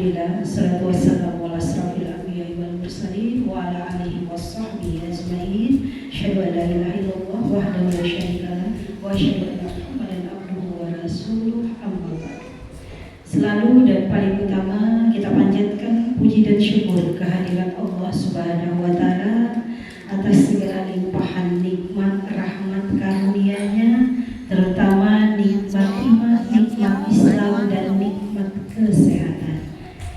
Alhamdulillah, salatu wassalamu ala asrafil anbiya'i wal mursalin wa ala alihi washabbihi ajmain. Asyhadu an la ilaha illallah wahdahu la syarika lah wa asyhadu anna Muhammadan abduhu wa rasuluh, amma ba'd. Selalu dan paling utama kita panjatkan puji dan syukur kehadiran Allah Subhanahu wa taala atas segala limpahan nikmat rahmat karunia-Nya, terutama nikmat iman, nikmat Islam dan nikmat kesehatan,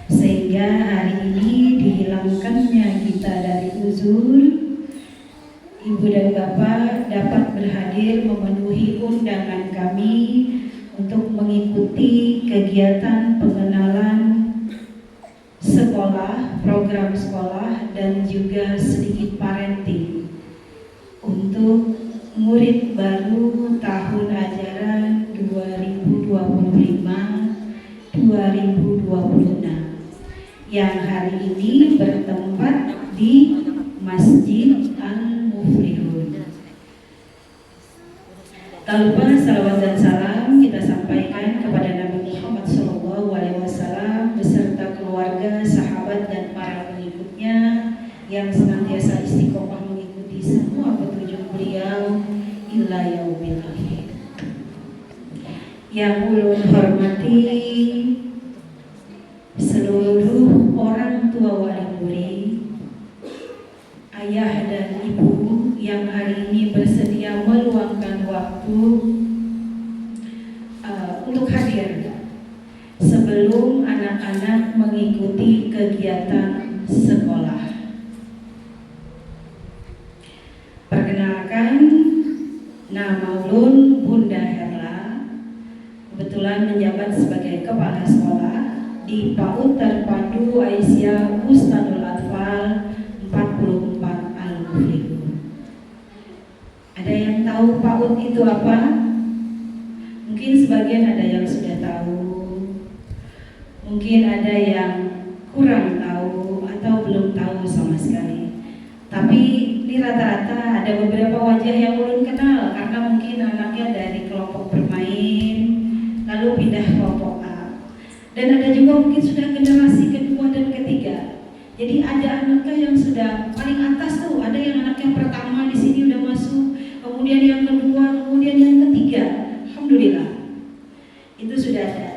sehingga hari ini dihilangkannya kita dari uzur, Ibu dan Bapak dapat berhadir memenuhi undangan kami untuk mengikuti kegiatan pengenalan sekolah, program sekolah, dan juga sedikit parenting untuk murid baru tahun ajaran 2025-2026 yang hari ini bertempat di Masjid Al-Muflihun. Tak lupa salawat dan salam kita sampaikan kepada Nabi Muhammad SAW beserta keluarga, sahabat, dan para pengikutnya yang senantiasa istiqomah mengikuti semua petunjuk beliau ila yaumil akhir. Yang ulun hormati seluruh orang tua wali murid, ayah dan ibu yang hari ini bersedia meluangkan waktu untuk hadir sebelum anak-anak mengikuti kegiatan sekolah. Perkenalkan, nama ulun Bunda Herla, kebetulan menjabat sebagai kepala sekolah di PAUD Terpadu Aisyah Bustanul Atfal 44 Al-Muflihun. Ada yang tahu PAUD itu apa? Mungkin sebagian ada yang sudah tahu, mungkin ada yang kurang tahu atau belum tahu sama sekali. Tapi ini rata-rata ada beberapa wajah yang ulun kenal karena mungkin anaknya dari kelompok bermain lalu pindah kelompok A. Dan ada juga mungkin sudah generasi kedua dan ketiga. Jadi ada anaknya yang sudah paling atas tuh, ada yang anak yang pertama di sini udah masuk, kemudian yang kedua, kemudian yang ketiga. Alhamdulillah, itu sudah ada.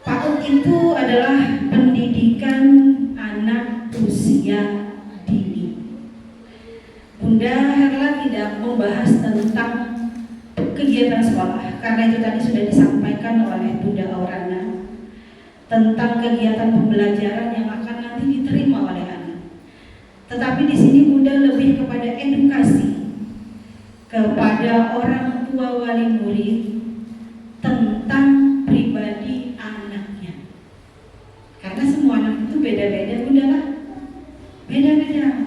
PAUD itu adalah pendidikan anak usia dini. Bunda Herla tidak membahas tentang kegiatan sekolah karena itu tadi sudah disampaikan oleh Bunda Aurana tentang kegiatan pembelajaran yang akan nanti diterima oleh anak. Tetapi di sini Bunda lebih kepada edukasi kepada orang tua wali murid tentang pribadi anaknya. Karena semua anak itu beda-beda, Bunda lah. Beda-beda.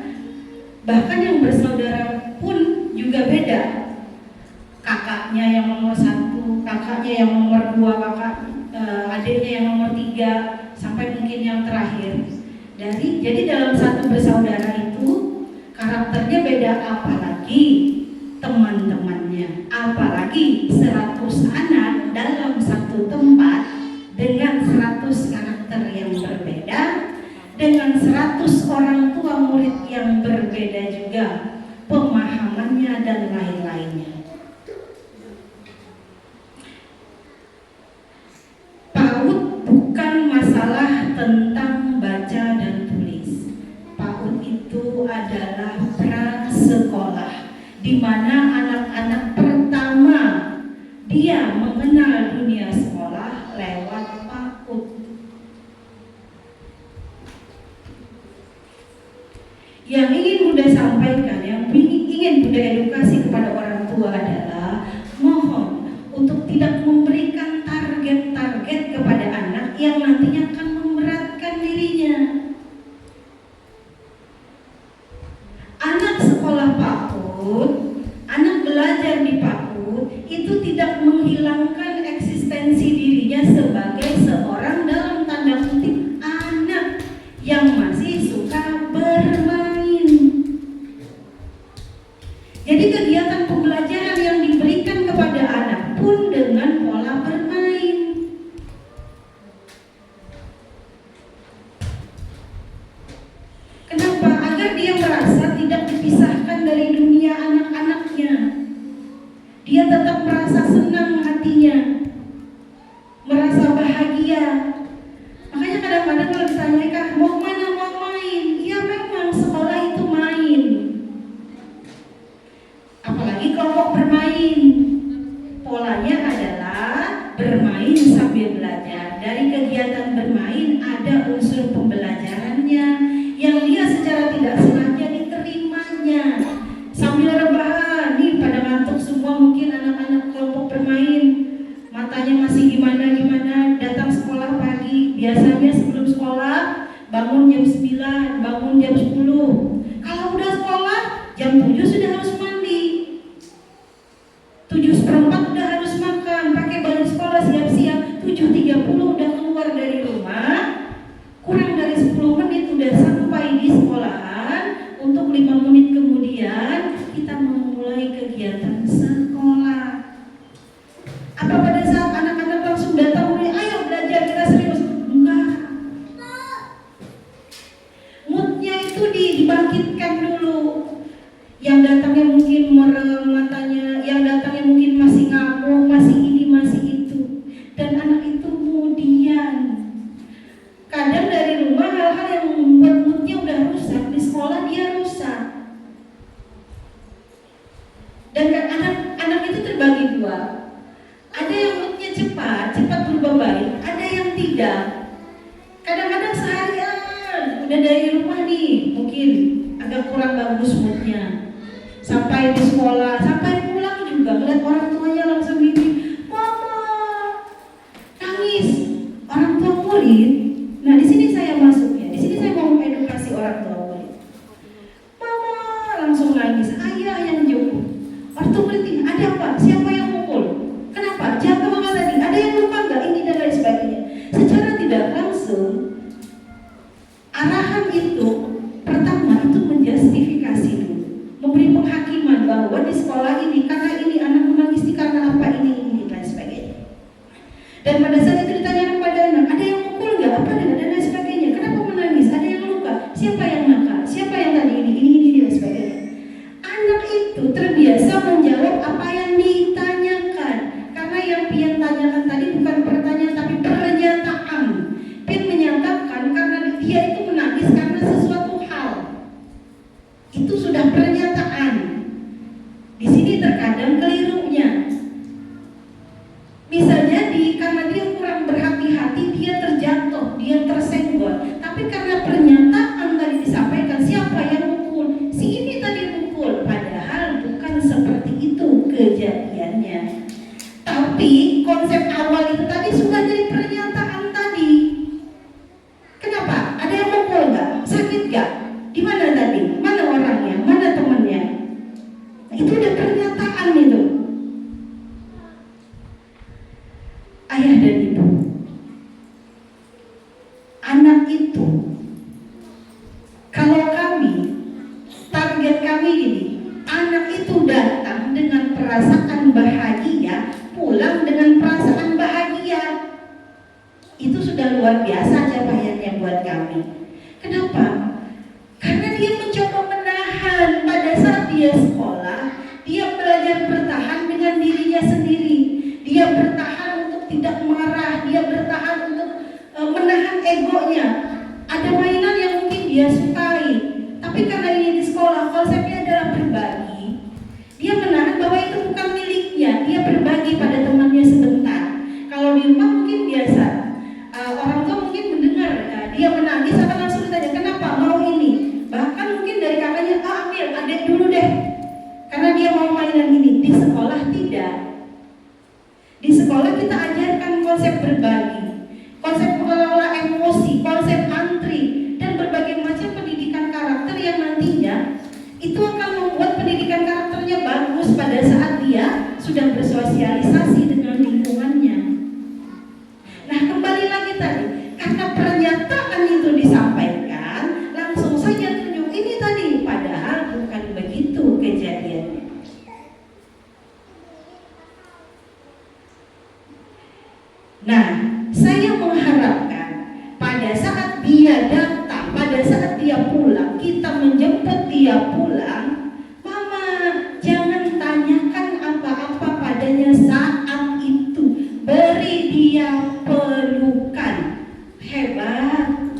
Bahkan yang bersaudara pun juga beda. Kakaknya yang nomor 1, kakaknya yang nomor 2, adiknya yang nomor 3, sampai mungkin yang terakhir. Jadi dalam satu bersaudara itu karakternya beda, apalagi teman-temannya, apalagi 100 anak dalam satu tempat dengan 100 karakter yang berbeda, dengan 100 orang tua murid yang berbeda juga pemahamannya dan lain-lainnya. PAUD bukan masalah tentang baca dan tulis. PAUD itu adalah prasekolah, di mana anak-anak pertama dia mengenal dunia sekolah lewat PAUD. Yang ingin Bunda sampaikan, yang ingin Bunda edukasi kepada orang tua adalah mohon untuk tidak memberikan target-target kepada anak yang nantinya akan memberatkan dirinya. Anak sekolah PAUD, anak belajar di PAUD itu tidak menghilangkan eksistensi dirinya sebagai seorang dalam tanda kutip anak yang masih suka bermain. Jadi kegiatan pembelajaran yang diberikan kepada anak pun dengan pola Maka dia merasa tidak dipisahkan dari dunia anak-anaknya. Dia tetap merasa senang hatinya, merasa bahagia. Makanya kadang-kadang kalau ditanya, Kak, mau mana, mau main? Ya memang sekolah itu main. Apalagi kelompok bermain. Polanya adalah bermain sambil belajar. Dari kegiatan bermain ada unsur pembelajarannya yang dia secara tidak sengaja diterimanya. Sambil rebahan, nih pada ngantuk semua mungkin anak-anak kelompok bermain, matanya masih gimana-gimana, datang sekolah pagi. Biasanya sebelum sekolah bangun jam 9, bangun jam 10. Kalau udah sekolah jam 7 sudah harus mandi, 7:15 udah harus makan, pakai baju sekolah siap-siap, 7:30 udah keluar dari rumah, kurang dari 10 menit udah sampai di sekolahan. Untuk 5 menit kemudian kita memulai kegiatan sekolah. Apa pada saat anak-anak langsung datang mulai, ayo belajar kita serius? Enggak. Moodnya itu dibangkitkan dulu. Yang datangnya mungkin merem matanya, yang datangnya mungkin masih ngamuk, masih ini, masih itu. Dan anak itu kemudian kadang dari rumah hal-hal yang membuat moodnya udah rusak, di sekolah dia rusak. Dan anak itu terbagi dua. Ada yang moodnya cepat berubah baik, ada yang tidak. Kadang-kadang seharian udah dari rumah nih, mungkin agak kurang bagus moodnya. Sampai di sekolah, sampai pulang juga ngeliat orang tuanya langsung gini, mama, nangis. Orang tua murid. Nah, di sini saya masuknya. Di sini saya mau mengedukasi orang tua murid. Mama langsung nangis, ayah yang jemput. Orang tua murid ini, ada apa? Siapa yang mukul? Kenapa? Jatuh apa tadi? Ada yang luka nggak? Ini dan lain sebagainya. Secara tidak langsung, arahan itu pertama itu menjustifikasi dulu, memberi penghakiman bahwa di sekolah ini karena ini anak menangis karena apa ini dan sebagainya. Dan pada saat itu ditanyakan pada anak, ada yang mukul nggak? Apa dan lain sebagainya. Kenapa menangis? Ada yang luka? Siapa yang nakal? Siapa yang tadi ini dan sebagainya. Anak itu terbiasa menjawab apa yang ditanyakan, karena yang Pian tanyakan tadi bukan pertanyaan tapi pernyataan. Pian menyatakan karena dia itu menangis karena sesuatu hal. Itu sudah pernyataan. Di sini terkadang kelirunya. Bisa jadi karena dia kurang berhati-hati, dia terjatuh, dia tersenggol. Tapi karena pernyataan tadi disampaikan, siapa yang mukul? Si ini tadi mukul. Padahal bukan seperti itu kejadiannya. Tapi konsep awal itu tadi sudah jadi pernyataan tadi. Kenapa? Ada yang mukul nggak? Sakit nggak? Di mana tadi? Mana orangnya? Mana temannya? Nah, itu udah pernyataan itu. Ayah dan ibu, anak itu, kalau kami, target kami ini, anak itu datang dengan perasaan bahagia, pulang dengan perasaan bahagia. Itu sudah luar biasa capaiannya buat kami. Kenapa? Karena dia mencoba menahan. Pada saat dia sekolah, dia belajar bertahan dengan dirinya sendiri. Dia bertahan untuk tidak marah, dia bertahan untuk menahan egonya. Ada mainan yang mungkin dia sukai, tapi karena ini di sekolah konsepnya adalah berbagi, dia menahan bahwa itu bukan miliknya. Dia berbagi pada temannya sebentar. Kalau di rumah mungkin biasa, orang tua mungkin mendengar dia menangis akan langsung ditanya kenapa mau ini. Bahkan mungkin dari kakaknya, ambil adek dulu deh, karena dia mau mainan ini. Di sekolah tidak. Di sekolah kita ajarkan konsep berbagi, konsep mengelola emosi, konsep antri, dan berbagai macam pendidikan dia pulang, mama jangan tanyakan apa-apa padanya saat itu. Beri dia pelukan. Hebat.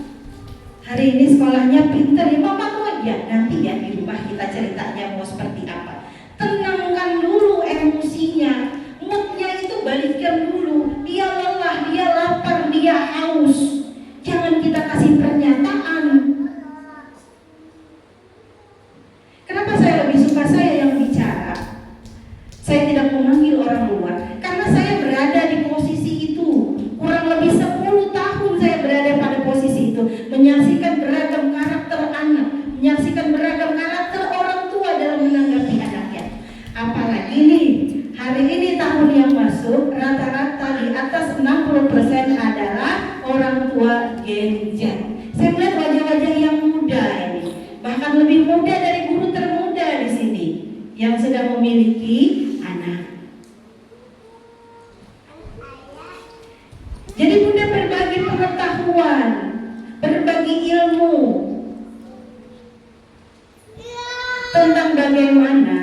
Hari ini sekolahnya pinter ya, mama tuh ya. Nanti ya di rumah kita ceritanya mau seperti apa. Tenangkan dulu emosinya, moodnya itu balikan dulu. Dia lelah, dia lapar, dia haus. Jangan kita kasih pernyataan. Kenapa saya lebih suka saya yang bicara? Saya tidak memanggil orang luar karena saya berada di posisi itu. Kurang lebih 10 tahun saya berada pada posisi itu, menyaksikan beragam karakter anak, menyaksikan beragam karakter orang tua dalam menanggapi anaknya. Apalagi nih, hari ini tahun yang masuk rata-rata di atas 60% adalah orang tua Gen Z. Saya melihat wajah-wajah yang muda ini, bahkan lebih muda dari guru termuda di sini yang sedang memiliki anak. Jadi Bunda berbagi pengetahuan, berbagi ilmu tentang bagaimana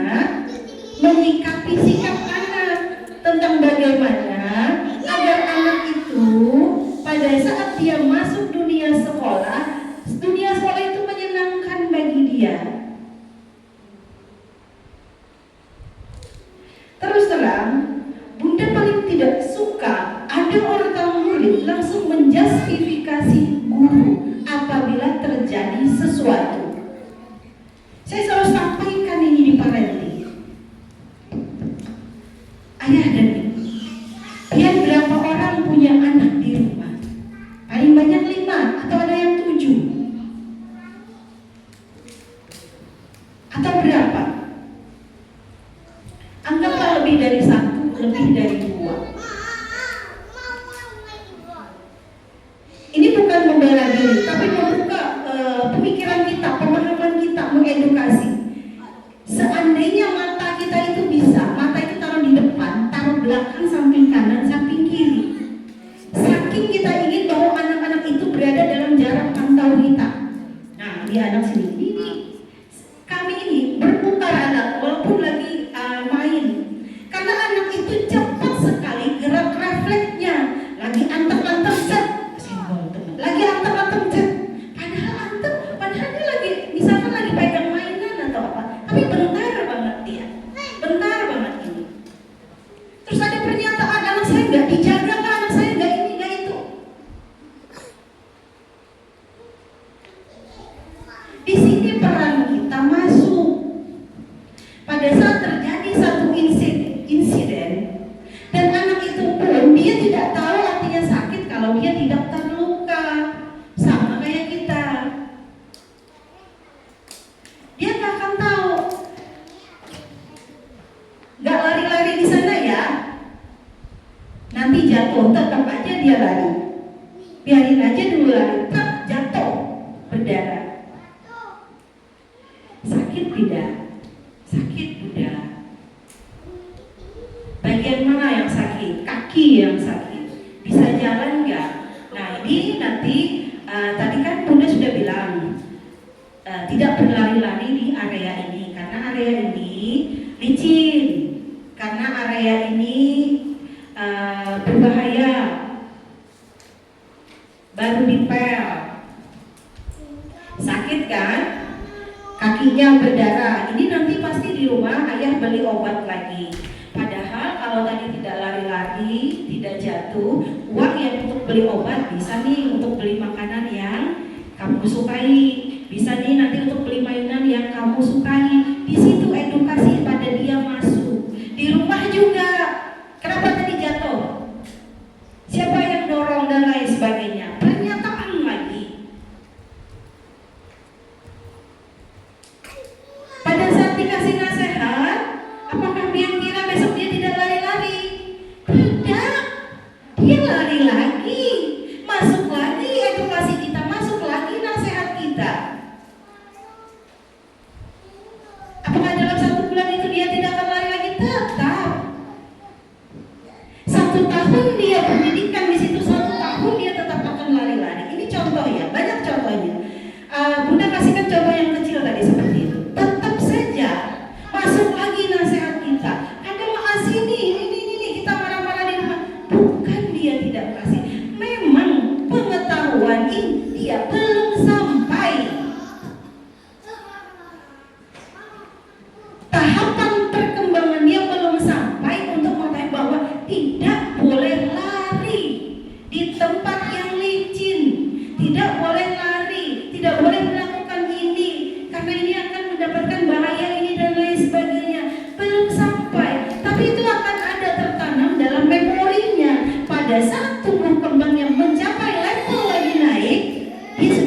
menyikapi sikap anak, tentang bagaimana agar anak itu pada saat dia masuk dunia sekolah itu menyenangkan bagi dia. Terus terang, Bunda paling tidak suka ada orang murid langsung menjustifikasi guru apabila terjadi sesuatu. Saya selalu sampaikan ini di parenting. Ayah dan ibu, lihat berapa orang punya anak di rumah. Paling banyak 5 atau ada yang 7. Atau berapa? Anggaplah lebih dari 1, lebih dari 2. Ini bukan membela diri, tapi membuka pemikiran kita, pemahaman kita, mengedukasi. Seandainya mata kita itu bisa, mata itu taruh di depan, taruh belakang, samping kanan, samping kiri. Saking kita ingin bahwa anak-anak itu berada dalam jarak pantau kita. Nah, dia anak sini, ini kami ini berputar anak walaupun lagi main. Karena anak itu cepat sekali gerak refleksnya. Lagi antem-antem set, lagi antem-antem set. Padahal dia lagi, misalkan lagi pegang mainan atau apa. Tapi bentar banget dia, bentar banget ini. Terus ada pernyataan, anak saya nggak dijaga, anak saya nggak ini, nggak itu. Di sini peran kita masuk. Pada saat terjadi satu insiden dan anak itu pun dia tidak tahu artinya sakit kalau dia tidak terluka, sama kayak kita. Dia nggak akan tahu. Nggak lari-lari di sana ya. Nanti jatuh, tetap aja dia lari. Biarin aja dulu lari, tetap jatuh, berdarah. Sakit tidak? Sakit tidak. Bagian mana yang sakit? Kaki yang sakit. Bisa jalan nggak? Nah ini nanti tadi kan Bunda sudah bilang tidak berlari-lari di area ini karena area ini licin, karena area ini berbahaya. Baru dipel, sakit kan? Kakinya berdarah. Ini nanti pasti di rumah ayah beli obat lagi. Padahal kalau tadi tidak lari-lari, tidak jatuh, uang yang untuk beli obat bisa nih untuk beli makanan yang kamu sukai, bisa nih nanti untuk beli mainan yang kamu sukai. Di situ edukasi pada dia masuk. Di rumah juga. Kenapa tadi jatuh? Siapa yang dorong dan lain sebagainya? Pernyataan lagi. Pada saat dikasih nasihat, apakah dia kira besok dia tidak lari-lari? Tidak. Dia lari lagi. Masuk lagi edukasi kita, masuk lagi nasihat kita. Apakah dalam 1 bulan itu dia tidak akan lari lagi? Tetap. 1 tahun dia pendidikan di situ, 1 tahun dia tetap akan lari-lari. Ini contoh ya, banyak contohnya. Bunda kasihkan contoh yang kecil tadi seperti itu.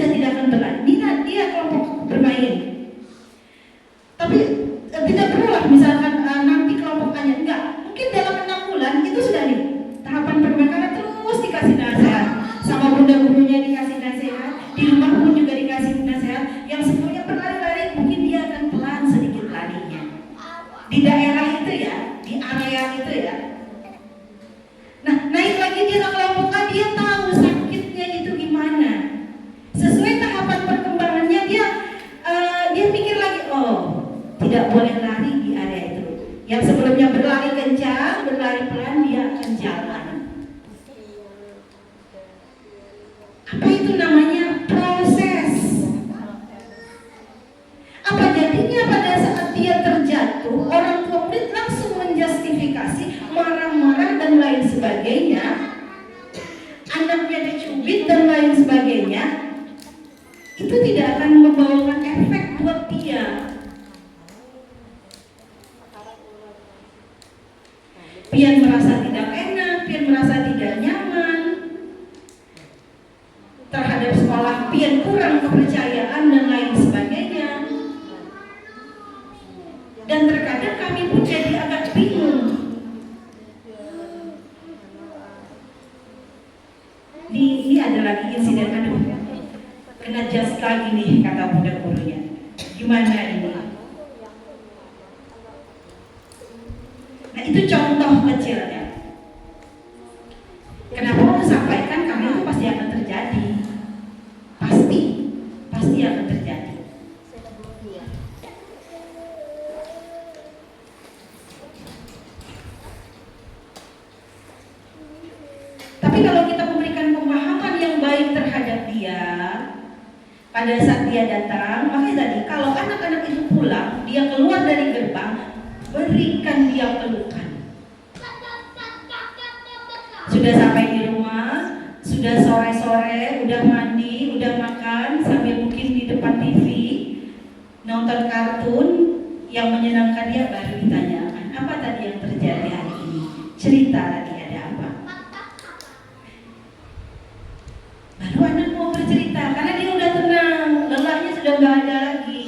sudah tidak akan berlari. Dia kelompok bermain. Tapi tidak perlulah misalkan nanti kelompok A-nya enggak. Mungkin dalam 6 bulan itu sudah nih tahapan permainan, terus dikasih nasihat sama bunda gurunya, dikasih nasihat di rumah pun juga dikasih nasihat. Yang sebelumnya berlari-lari mungkin dia akan pelan sedikit larinya di daerah itu ya, di area itu ya. Nah, naik lagi dia ke kelompok A, dia tahu sakitnya itu gimana. Sesuai tahapan perkembangannya dia pikir lagi, oh tidak boleh lari di area itu. Yang sebelumnya berlari kencang, berlari pelan, dia akan jalan. Apa itu namanya? Proses. Apa jadinya pada saat dia terjatuh, orang tua murid langsung menjustifikasi, marah-marah dan lain sebagainya, anaknya dicubit dan lain sebagainya, itu tidak akan membawakan efek buat dia. Pian merasa tidak enak, Pian merasa tidak nyaman terhadap sekolah, Pian kurang kepercayaan dan lain sebagainya. Dan terkadang kami pun jadi agak bingung. Ini ada lagi insiden, aduh, kena jas lagi nih kata bunda gurunya. Gimana ini? Nah itu contoh kecilnya. Kenapa mau sampaikan? Karena itu pasti akan terjadi. Pasti akan terjadi. Tapi kalau kita memberikan pemahaman yang baik terhadap dia pada saat dia datang, makanya tadi kalau anak-anak itu pulang, dia keluar dari gerbang, berikan dia pelukan. Sudah sampai di rumah, sudah sore-sore, udah mandi, udah makan, sambil mungkin di depan TV nonton kartun yang menyenangkan dia, baru ditanyakan, apa tadi yang terjadi hari ini? Cerita tadi ada apa? Baru anak mau bercerita, karena dia udah tenang, lelahnya sudah gak ada lagi.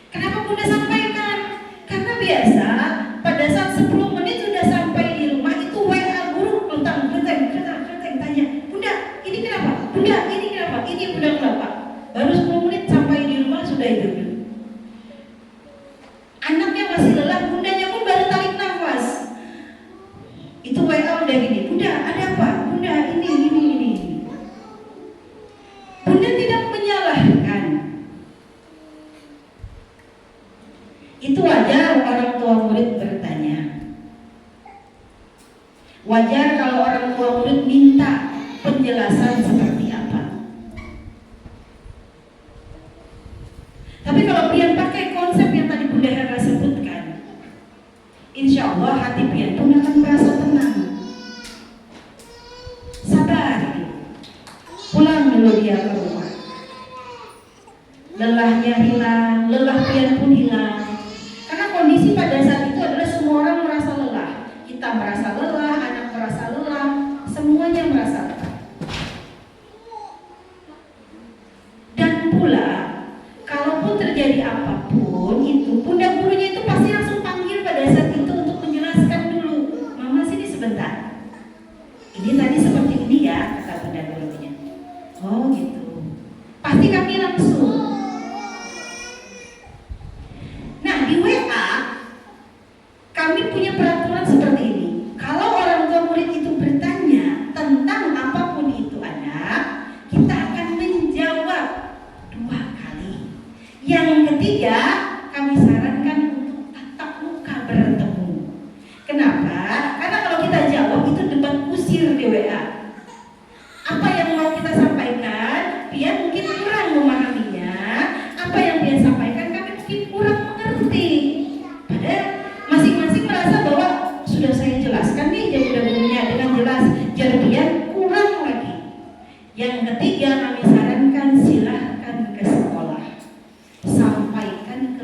Kenapa bunda sampaikan? Karena biasa pada saat 10 menit sudah sampai di rumah itu WA guru kelentang tanya, bunda ini kenapa? Bunda ini kenapa? Ini bunda kenapa? Baru 10 menit sampai di rumah sudah itu. Anaknya masih lelah, bundanya pun baru tarik nafas. Itu WA udah gini, bunda ada apa? Bunda ini. Bunda tidak menyalahkan. Itu wajar orang tua murid bertanya. Wajar kalau orang tua murid minta penjelasan seperti apa. Tapi kalau pian pakai konsep yang tadi Bunda Hera sebutkan, insya Allah hati pian pun akan merasa tenang. Sabar. Pulang dulu dia ke rumah. Lelahnya hilang, lelah pian pun hilang. Karena kondisi pada saat itu adalah semua orang merasa lelah. Kita merasa lelah, anak merasa lelah, semuanya merasa lelah. Dan pula, kalaupun terjadi apapun itu, bunda gurunya itu pasti langsung panggil pada saat itu untuk menjelaskan dulu. Mama sini sebentar. Ini tadi seperti ini ya, kata bunda gurunya. Oh gitu. Pasti kami langsung. Nah di WA kami punya peraturan seperti ini. Kalau orang tua murid itu bertanya tentang apapun itu anak, kita akan menjawab 2 kali. Yang ketiga kami sarankan untuk tatap muka bertemu. Kenapa? Karena kalau kita jawab itu debat kusir di WA. Apa yang mau kita sampaikan, dia mungkin kurang memahaminya. Apa yang dia sampaikan kami mungkin kurang mengerti. Padahal masing-masing merasa bahwa sudah saya jelaskan nih jawabannya dengan jelas, jadi dia kurang lagi. Yang ketiga kami sarankan silahkan ke sekolah, sampaikan ke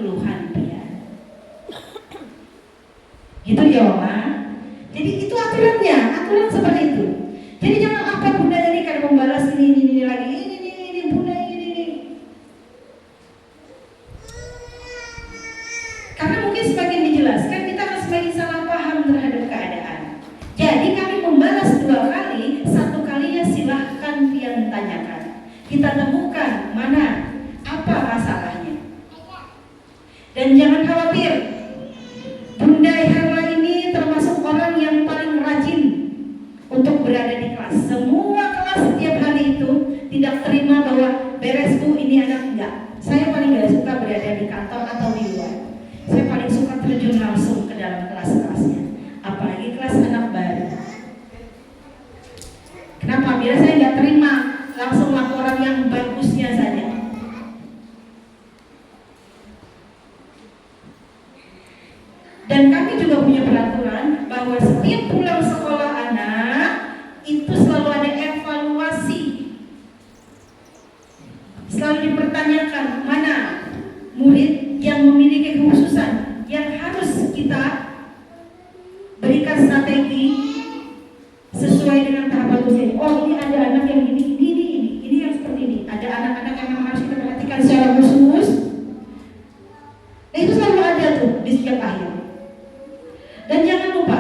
kita temukan mana apa masalahnya. Dan jangan khawatir, Bunda Herla ini termasuk orang yang paling rajin untuk berada di kelas. Semua kelas setiap hari itu tidak terima bahwa beres Bu, ini anak enggak. Saya paling gak suka berada di kantor atau di luar. Saya paling suka terjun langsung ke dalam kelas-kelasnya, apalagi kelas anak baru. Kenapa? Biar saya nggak terima langsung laporan yang bagusnya saja. Dan kami juga punya peraturan bahwa setiap pulang sekolah anak itu selalu ada evaluasi. Selalu dipertanyakan mana murid yang memiliki kekhususan yang harus kita berikan strategi sesuai dengan tahapan usia. Oh, ini ada anak yang ini yang seperti ini. Ada anak-anak yang memang harus kita perhatikan secara khusus. Nah, itu selalu ada tuh di setiap akhir. Dan jangan lupa,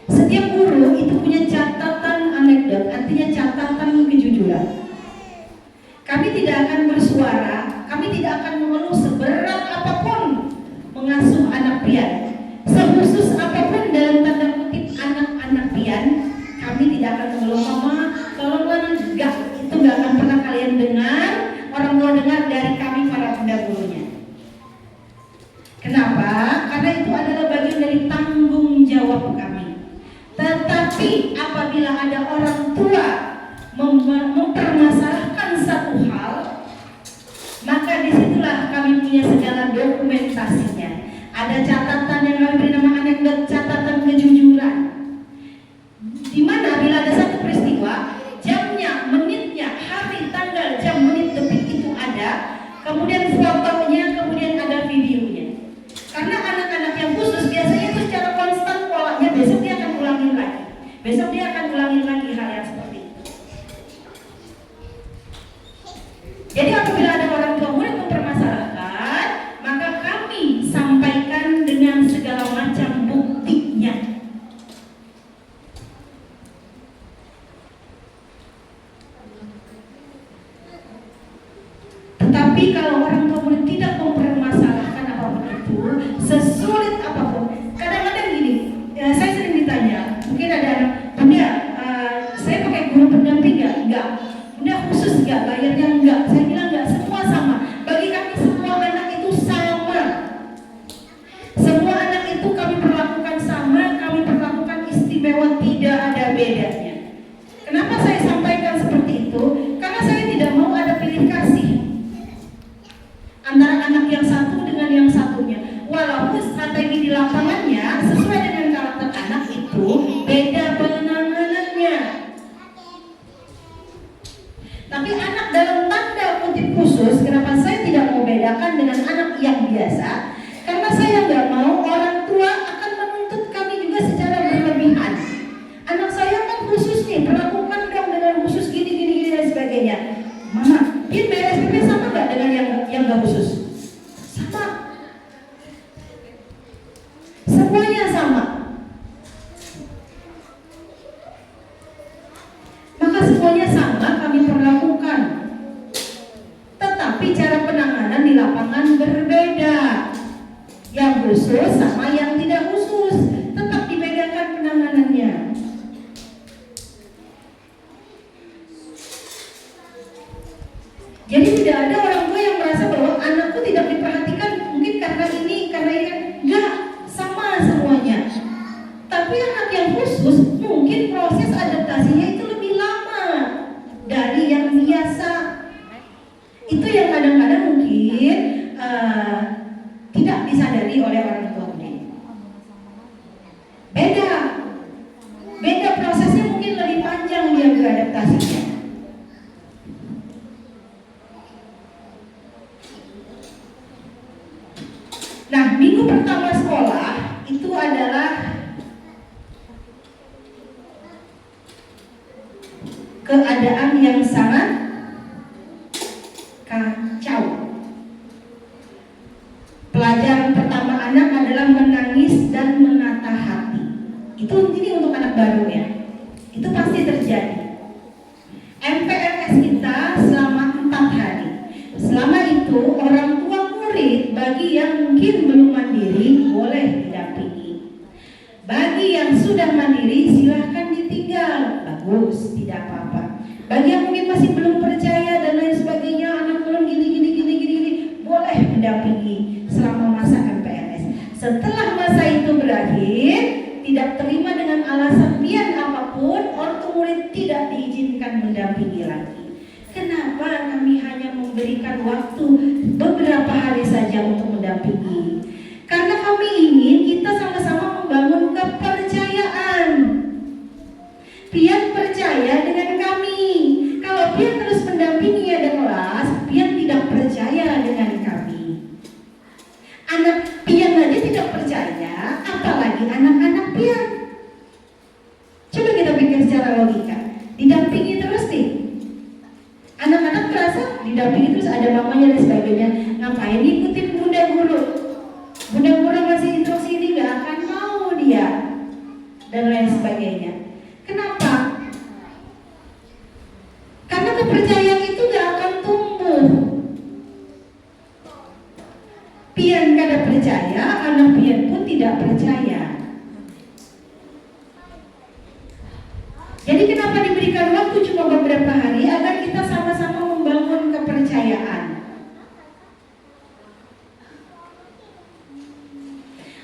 setiap guru itu punya catatan anekdot, artinya catatan kejujuran. Kami tidak akan bersuara, kami tidak akan mengeluh seberat apapun mengasuh anak pian, sekhusus apapun dalam tanda kutip anak-anak pian. Kami tidak akan mengeluh, mama tolonglah, enggak, itu enggak akan pernah kalian dengar, orang tua dengar dari kami para pendahulunya. Kenapa? Karena itu adalah bagian dari tanggung jawab kami. Tetapi apabila ada orang tua mempermasalahkan satu hal, maka disitulah kami punya segala dokumentasinya. Ada catatan yang kami beri nama anekdot, catatan kejujuran, di mana bila ada satu peristiwa, jamnya, menitnya, hari, tanggal, jam, menit, detik itu ada, kemudian fotonya, kemudian ada videonya. Karena anak-anak yang khusus biasanya itu secara konstan polanya, besok dia akan ulangin lagi, besok dia akan ulangin lagi hal yang seperti itu. Jadi apabila ada orang tua murid mempermasalahkan, maka kami sampaikan dengan segala macam buktinya. Tetapi kalau orang tua murid tidak mempermasalahkan apapun itu, sesulit apapun, kadang-kadang gini, saya sering ditanya, mungkin ada anak, Bunda, saya pakai guru pendamping nggak? Enggak. Bunda khusus nggak? Bayarnya enggak? Saya bilang enggak, semua sama. Bagi kami semua anak itu sama. Semua anak itu kami perlakukan sama, kami perlakukan istimewa, tidak ada bedanya. Kenapa saya sampaikan seperti itu? Karena saya tidak mau ada pilih kasih antara anak yang satu dengan yang satunya. Walaupun strategi di lapangannya sesuai dengan karakter anak itu beda penanganannya. Tapi anak dalam tanda kutip khusus, kenapa saya tidak mau bedakan dengan anak yang biasa? Karena saya nggak mau orang tua akan menuntut kami juga secara berlebihan. Anak saya kan khusus nih, perlakukan dong dengan khusus gini dan sebagainya. Mama, dia BSPP sama nggak dengan yang nggak khusus? Sama. Semuanya sama. Maka semuanya sama kami perlakukan. Tetapi cara penanganan di lapangan berbeda. Yang khusus sama yang tidak khusus, tetap dibedakan penanganannya. Jadi tidak ada orang tua yang merasa bahwa anakku tidak diperhatikan, mungkin karena ini kan. Enggak, sama semuanya. Tapi anak yang khusus mungkin proses adaptasinya itu lebih lama dari yang biasa. Itu yang kadang-kadang mungkin tidak disadari oleh orang tua. Beda prosesnya, mungkin lebih panjang dia beradaptasinya. Nah, minggu pertama sekolah itu adalah keadaan yang sangat kacau. Pelajaran pertama anak adalah menangis dan menata hati. Ini untuk anak baru ya. Itu pasti terjadi. MPLS kita selama bagus, tidak apa-apa. Bagi yang mungkin masih belum percaya dan lain sebagainya, anak belum gini, boleh mendampingi selama masa MPLS. Setelah masa itu berakhir, tidak terima dengan alasan pian apapun, ortu murid tidak diizinkan mendampingi lagi. Kenapa kami hanya memberikan waktu beberapa hari saja untuk mendampingi? Karena kami ingin kita sama-sama membangun kepercayaan. Pian percaya dengan kami. Kalau pian terus mendampingi ada kelas, pian tidak percaya dengan kami. Anak pian aja tidak percaya, apalagi anak-anak pian. Coba kita pikir secara logika. Didampingi terus nih. Anak-anak terasa didampingi terus, ada mamanya dan sebagainya. Ngapain ikutin bunda guru? Bunda guru masih instruksi ini gak akan mau dia, dan lain sebagainya. Kenapa? Karena kepercayaan itu gak akan tumbuh. Pian kada percaya, anak pian pun tidak percaya. Jadi kenapa diberikan waktu cuma beberapa hari agar kita sama-sama membangun kepercayaan.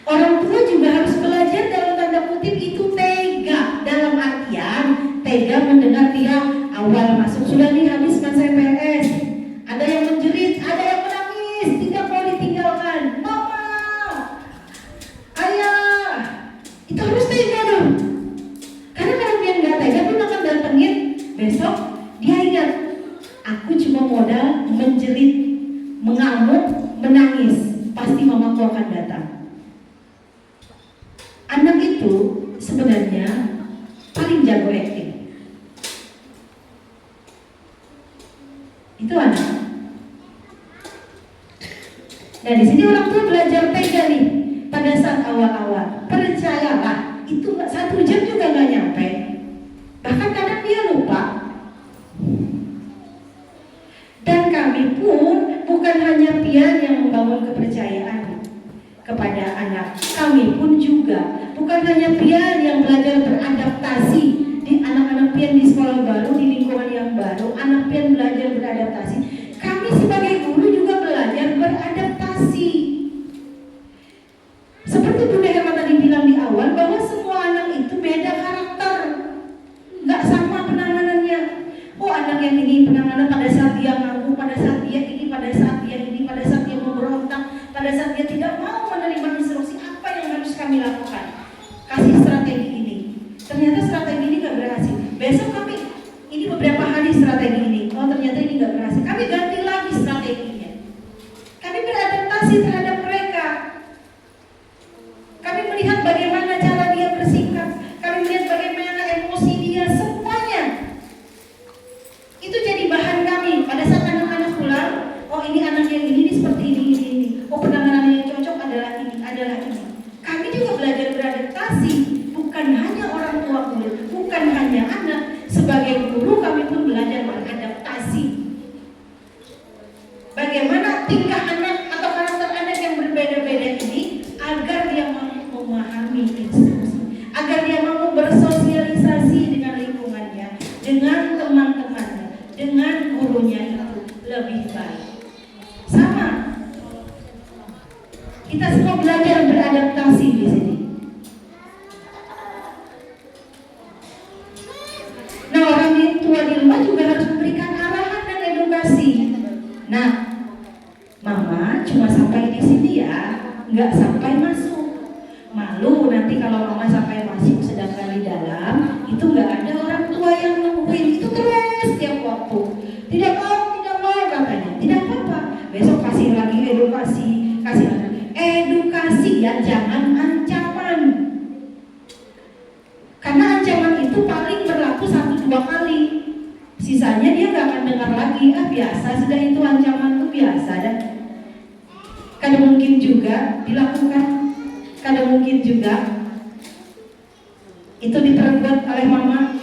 Orang tua juga harus belajar dalam tanda kutip itu tega, dalam artian tega mendengar dia awal masuk sudah nih habis masa PNS. Ada yang menjerit, ada yang menangis, tidak mau ditinggalkan. Mama, ayah, itu harus tega dong. Karena kalau dia nggak tega pun akan datengin besok dia ingat, aku cuma modal menjerit, mengamuk, menangis, pasti mamaku akan datang. Anak itu sebenarnya paling jago acting. Itu anak. Nah di sini orang tua belajar tega nih pada saat awal-awal. Percayalah, itu 1 jam juga nggak nyampe. Bahkan kadang dia lupa. Dan kami pun bukan hanya pian yang membangun kepercayaan kepada anak, kami pun juga bukan hanya pian yang belajar beradaptasi di anak-anak pian di sekolah baru, di lingkungan yang baru, anak pian belajar beradaptasi. Kami sebagai guru juga belajar beradaptasi. Seperti Bunda Herma tadi bilang di awal bahwa semua anak itu beda karakter, nggak sama penanganannya. Oh anak yang ini penanganan pada saat dia ngaku, pada saat dia ini, pada saat dia ini, pada saat dia memberontak, pada saat dia tidak mau menerima instruksi. Apa yang harus kami lakukan? Kasih strategi ini. Ternyata strategi ini nggak berhasil. Besok kami ini beberapa hari strategi ini. Oh ternyata ini nggak berhasil. Kami ganti lagi strateginya. Kami beradaptasi terhadap mereka. Kami melihat bagaimana cara dia bersikap. Kami melihat bagaimana emosi dia, semuanya. Itu jadi bahan kami pada saat anak-anak pulang. Oh ini anak yang ini seperti ini. Oh penanganan yang cocok adalah ini. Kami juga belajar beradaptasi. Bukan hanya orang tua murid, bukan hanya anak. Sebagai guru kami pun belajar beradaptasi. Bagaimana tingkah anak atau karakter anak yang berbeda-beda ini agar dia mampu memahami instruksi, agar dia mampu bersosialisasi dengan lingkungannya, dengan teman-temannya, dengan gurunya itu lebih baik. Sama. Kita semua belajar beradaptasi di sini. Nah, orang tua di rumah juga harus memberikan arahan dan edukasi. Nah, mama cuma sampai di sini ya, nggak sampai masuk. Malu nanti kalau mama sampai masuk sedangkan di dalam, itu nggak ada orang tua yang nungguin. Itu terus setiap waktu. Tidak mau katanya. Tidak apa-apa. Besok kasih lagi edukasi, kasih lagi. Edukasi ya, jangan ancaman. Karena ancaman itu paling berlaku 1-2 kali. Sisanya dia gak akan dengar lagi. Biasa sudah itu ancaman itu biasa dan kadang mungkin juga dilakukan, kadang mungkin juga itu diperbuat oleh mama.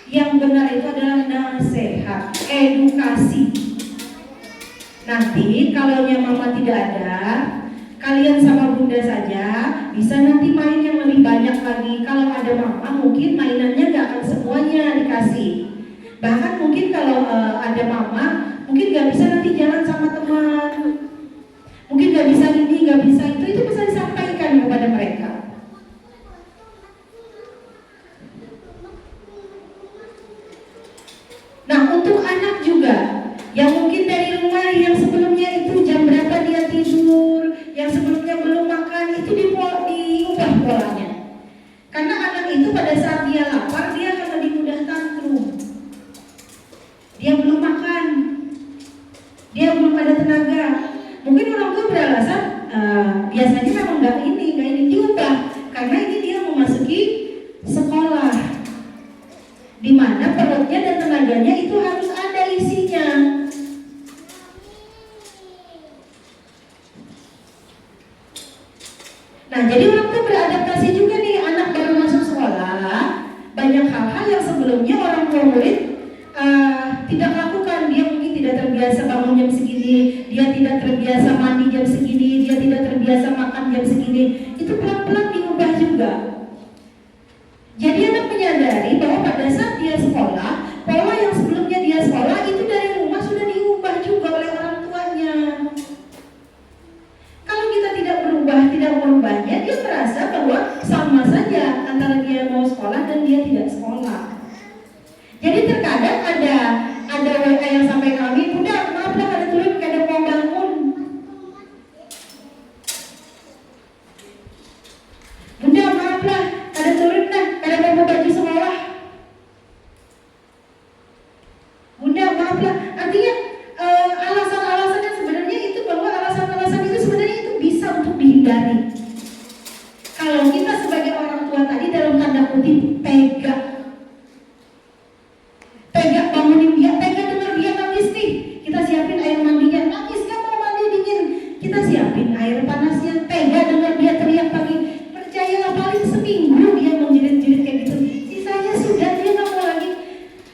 Yang benar itu adalah nasihat, edukasi. Nanti kalau mama tidak ada, Kalian sama bunda saja bisa nanti main yang lebih banyak lagi. Kalau ada mama mungkin mainannya gak akan semuanya dikasih. Bahkan mungkin kalau ada mama mungkin gak bisa nanti jalan sama teman, mungkin gak bisa ini, gak bisa itu bisa disampaikan kepada mereka. Nah, untuk anak juga yang mungkin dari rumah yang sebelumnya itu jam berapa dia tidur, yang sebelumnya belum makan, itu diubah polanya. Karena anak itu pada saat dia lapar, dia akan lebih mudah tantrum. Dia belum makan, dia belum ada tenaga. Mungkin orang tua beralasan biasanya memang nggak ini diubah karena ini dia memasuki sekolah, di mana perutnya dan tenaganya itu harus ada isinya. Nah, jadi orang tua beradaptasi juga nih, anak baru masuk sekolah, banyak hal-hal yang sebelumnya orang tua murid tidak lakukan. Dia mungkin tidak terbiasa bangun jam segini, dia tidak terbiasa mandi jam segini, dia tidak terbiasa makan jam segini. Itu pelan-pelan diubah juga. Jadi anak menyadari bahwa pada saat dia sekolah, pola yang sebelumnya dia sekolah itu dari rumah sudah diubah juga oleh orang tuanya. Kalau kita tidak merubahnya, dia merasa bahwa sama saja antara dia mau sekolah dan dia tidak sekolah. Jadi terkadang ada WA yang sampai kami, Bunda maaflah ada turun kadang mau bangun. Bunda maaflah ada turun kadang mau baju sekolah. Bunda maaflah, artinya alasan-alasannya sebenarnya itu bahwa alasan-alasan itu sebenarnya itu bisa untuk dihindari. Kalau kita sebagai orang tua tadi dalam tanda kutip tega bangunin dia, tega dengar dia nangis nih, kita siapin air mandinya, nangis kan mau mandi dingin, kita siapin air panasnya, tega dengar dia teriak pagi, percayalah paling seminggu dia mau jerit-jerit kayak gitu, sisanya sudah dia nggak mau lagi,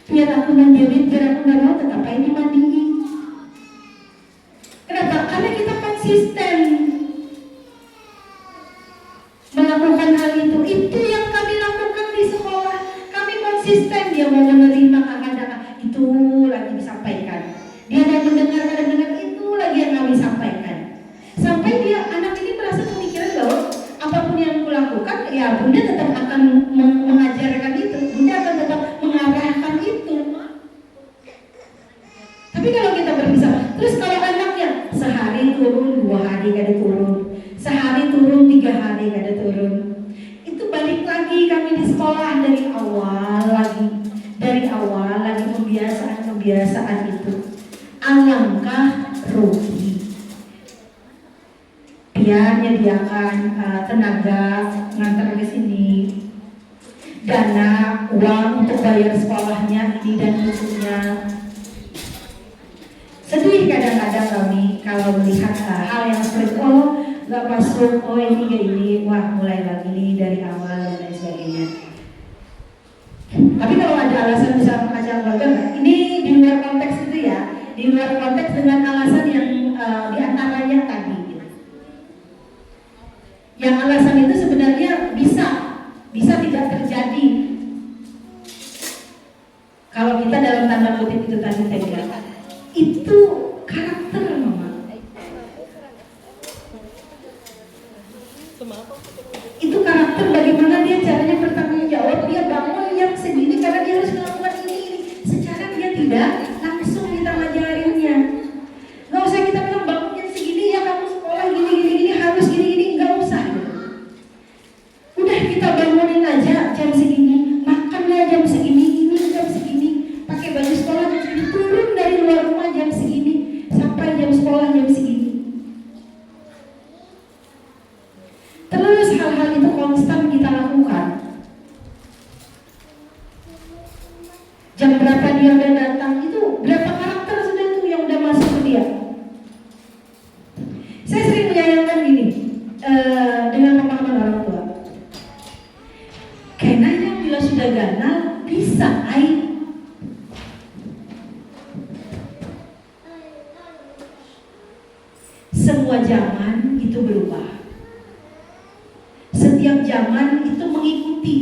biar aku menjerit, biar aku nggak mau, tetap aja dimandiin. Kenapa? Karena kita konsisten melakukan hal itu yang kami lakukan di sekolah, kami konsisten. Dia mau menerima kadang-kadang itu lagi disampaikan, dia mau mendengar kadang-kadang itu lagi yang kami sampaikan, sampai dia anak ini merasa pemikiran bahwa apapun yang kulakukan ya bunda tetap akan mengajarkan itu, bunda akan tetap mengarahkan itu. Tapi kalau kita berpisah, terus kalau anaknya sehari turun, 2 hari gak ada turun, sehari turun, 3 hari gak ada turun, itu balik lagi kami di sekolah dari awal lagi kebiasaan itu. Alangkah rugi. Dia menyediakan tenaga ngantar ke sini, dana, uang untuk bayar sekolahnya ini dan itunya. Sedih kadang-kadang kami kalau melihat hal yang seperti nggak masuk, ini kayak ini, wah mulai lagi nih dari awal dan lain sebagainya. Tapi kalau ada alasan bisa mengajak keluarga, ini di luar konteks itu ya, di luar konteks dengan alasan yang diantaranya tadi. Gitu. Yang alasan itu sebenarnya bisa tidak terjadi kalau kita dalam tanda kutip itu tadi tega. Itu karakter mama. Itu karakter bagaimana dia caranya bertanggung jawab, dia bangun yang segini karena dia harus melakukan ini. Secara dia tidak langsung kita ngajarinnya. Gak usah kita bilang bangun yang segini ya kamu sekolah gini harus gini, gak usah. Udah kita bangunin aja jam segini, makannya jam segini, ini jam segini, pakai baju sekolah jam segini, turun dari luar rumah jam segini, sampai jam sekolah jam segini. Terus hal-hal itu konstan kita lakukan. Jam berapa dia udah datang, itu berapa karakter sudah tuh yang udah masuk ke dia. Saya sering menyayangkan gini dengan pemahaman orang tua. Kayaknya bila sudah ganal bisa semua zaman itu berubah. Setiap zaman itu mengikuti.